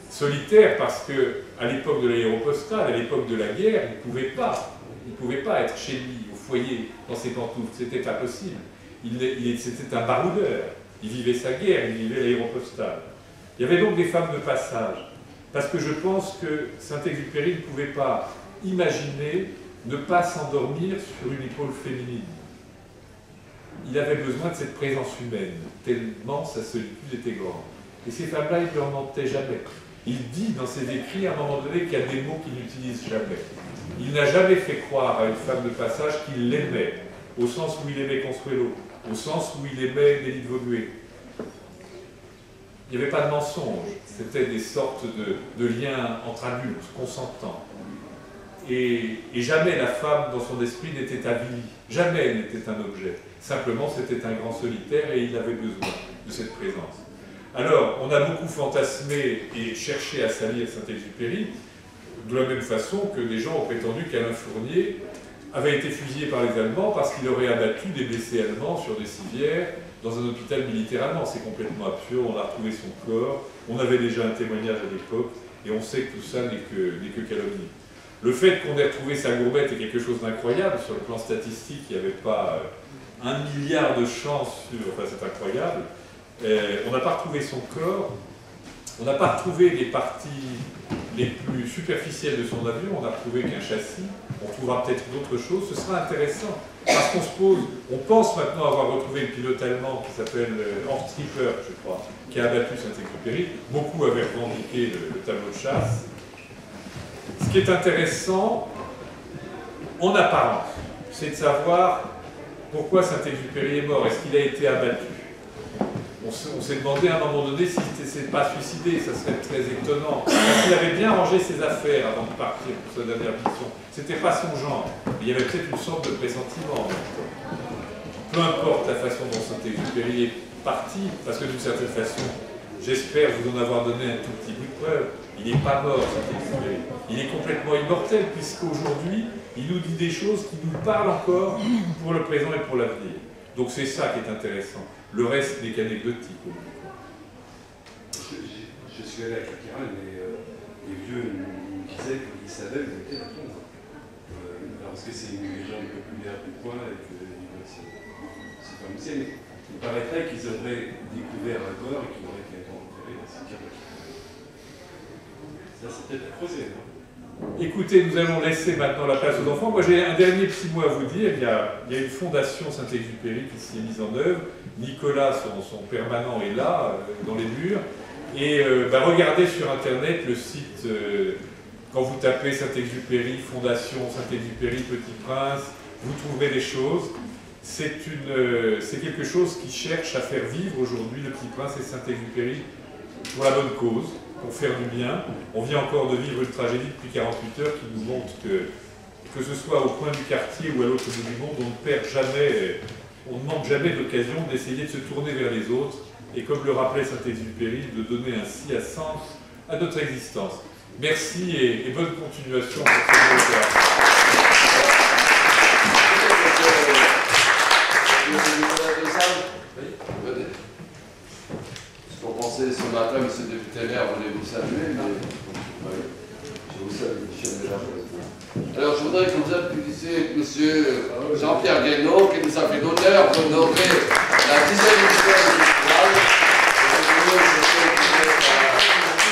Solitaire parce qu'à l'époque de l'aéropostale, à l'époque de la guerre, il ne pouvait pas être chez lui, au foyer, dans ses pantoufles, c'était pas possible. C'était un baroudeur, il vivait sa guerre, il vivait l'aéropostale. Il y avait donc des femmes de passage, parce que je pense que Saint-Exupéry ne pouvait pas imaginer ne pas s'endormir sur une épaule féminine. Il avait besoin de cette présence humaine, tellement sa solitude était grande. Et ces femmes-là, il ne leur mentait jamais. Il dit dans ses écrits, à un moment donné, qu'il y a des mots qu'il n'utilise jamais. Il n'a jamais fait croire à une femme de passage qu'il l'aimait, au sens où il aimait Consuelo, au sens où il aimait Nelly Vaugué. Il n'y avait pas de mensonge, c'était des sortes de liens entre adultes, consentants. Et jamais la femme, dans son esprit, n'était avilie. Jamais elle n'était un objet. Simplement, c'était un grand solitaire et il avait besoin de cette présence. Alors, on a beaucoup fantasmé et cherché à salir Saint-Exupéry, de la même façon que des gens ont prétendu qu'Alain Fournier avait été fusillé par les Allemands parce qu'il aurait abattu des blessés allemands sur des civières dans un hôpital militaire allemand. C'est complètement absurde, on a retrouvé son corps, on avait déjà un témoignage à l'époque, et on sait que tout ça n'est que calomnie. Le fait qu'on ait retrouvé sa gourmette est quelque chose d'incroyable. Sur le plan statistique, il n'y avait pas 1 milliard de chances sur... Enfin, c'est incroyable. On n'a pas retrouvé son corps, on n'a pas retrouvé les parties les plus superficielles de son avion, on n'a retrouvé qu'un châssis, on trouvera peut-être d'autres choses, ce sera intéressant, parce on pense maintenant avoir retrouvé le pilote allemand qui s'appelle Horst Tripper, je crois, qui a abattu Saint-Exupéry. Beaucoup avaient revendiqué le tableau de chasse. Ce qui est intéressant, en apparence, c'est de savoir pourquoi Saint-Exupéry est mort. Est-ce qu'il a été abattu? On s'est demandé à un moment donné s'il ne s'était pas suicidé, ça serait très étonnant. Parce qu'il avait bien rangé ses affaires avant de partir pour sa dernière mission. C'était pas son genre. Mais il y avait peut-être une sorte de pressentiment. Peu importe la façon dont Saint-Exupéry est parti, parce que d'une certaine façon, j'espère vous en avoir donné un tout petit bout de preuve, il n'est pas mort, Saint-Exupéry. Il est complètement immortel, puisqu'aujourd'hui, il nous dit des choses qui nous parlent encore pour le présent et pour l'avenir. Donc c'est ça qui est intéressant. Le reste n'est qu'anecdotique. Je suis allé à Caquiral, mais les vieux me disaient qu'ils savaient où était la tombe. Parce que c'est une légende populaire du coin et que c'est comme ça. Mais il paraîtrait qu'ils auraient découvert un corps et qu'il aurait été enterré dans ce cimetière de Caquiral. Ça, c'est peut-être à creuser, non? Écoutez, nous allons laisser maintenant la place aux enfants. Moi, j'ai un dernier petit mot à vous dire. Il y a une fondation Saint-Exupéry qui s'y est mise en œuvre. Nicolas, son permanent, est là, dans les murs. Et regardez sur Internet le site, quand vous tapez Saint-Exupéry, Fondation Saint-Exupéry, Petit Prince, vous trouverez des choses. C'est quelque chose qui cherche à faire vivre aujourd'hui le Petit Prince et Saint-Exupéry pour la bonne cause, pour faire du bien. On vient encore de vivre une tragédie depuis 48 heures qui nous montre que ce soit au coin du quartier ou à l'autre bout du monde, on ne perd jamais, on ne manque jamais d'occasion d'essayer de se tourner vers les autres et, comme le rappelait Saint-Exupéry, de donner ainsi un sens à notre existence. Merci et bonne continuation pour cette Ce qu'on pensait ce matin, M. le député maire voulait vous saluer, mais oui, je vous salue, Michel Mélenchon. Alors je voudrais que vous applaudissez M. Jean-Pierre Guénaud, qui nous a fait l'honneur d'honorer la 10e édition du festival.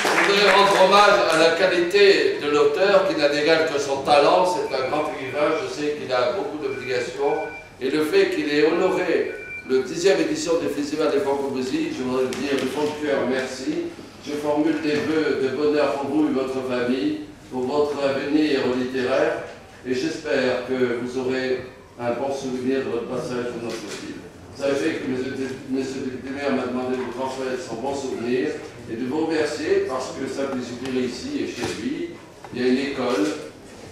Je voudrais rendre hommage à la qualité de l'auteur, qui n'a d'égal que son talent. C'est un grand écrivain, je sais qu'il a beaucoup d'obligations, et le fait qu'il ait honoré le 10e édition du Festival des Franco-Poésie, je voudrais dire de fond de cœur merci. Je formule des vœux de bonheur pour vous et votre famille, pour votre avenir littéraire, et j'espère que vous aurez un bon souvenir de votre passage dans notre ville. Sachez que M. le député maire m'a demandé de vous transmettre son bon souvenir et de vous remercier parce que Saint-Exupéry ici et chez lui, il y a une école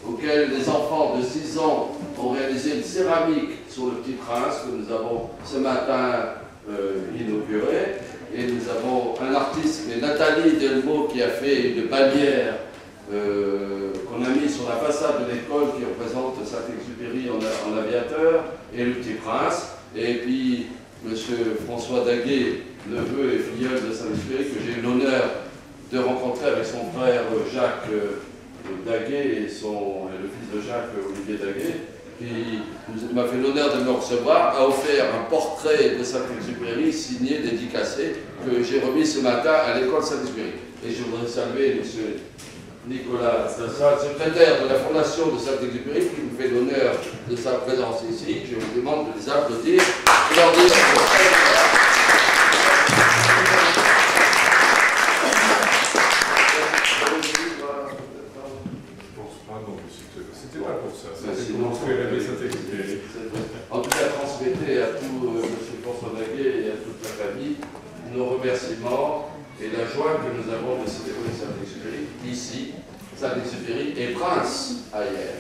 auquel les enfants de 6 ans ont réalisé une céramique sur le Petit Prince que nous avons ce matin inauguré. Et nous avons un artiste, Nathalie Delmeau, qui a fait une bannière qu'on a mise sur la façade de l'école qui représente Saint-Exupéry en aviateur et le Petit Prince. Et puis M. François Daguet, neveu et filleul de Saint-Exupéry, que j'ai eu l'honneur de rencontrer avec son frère Jacques Daguet et le fils de Jacques, Olivier Daguet, qui m'a fait l'honneur de me recevoir, a offert un portrait de Saint-Exupéry signé, dédicacé, que j'ai remis ce matin à l'école Saint-Exupéry. Et je voudrais saluer M. Nicolas, secrétaire de la Fondation de Saint-Exupéry, qui nous fait l'honneur de sa présence ici. Je vous demande de les applaudir et leur dire c'était pas pour ça. C'était pour faire rêver Saint-Exupéry. En tout cas, transmettez à tout M. François Daguet et à toute la famille nos remerciements et la joie que nous avons de célébrer Saint-Exupéry ici, Saint-Exupéry et Prince ailleurs.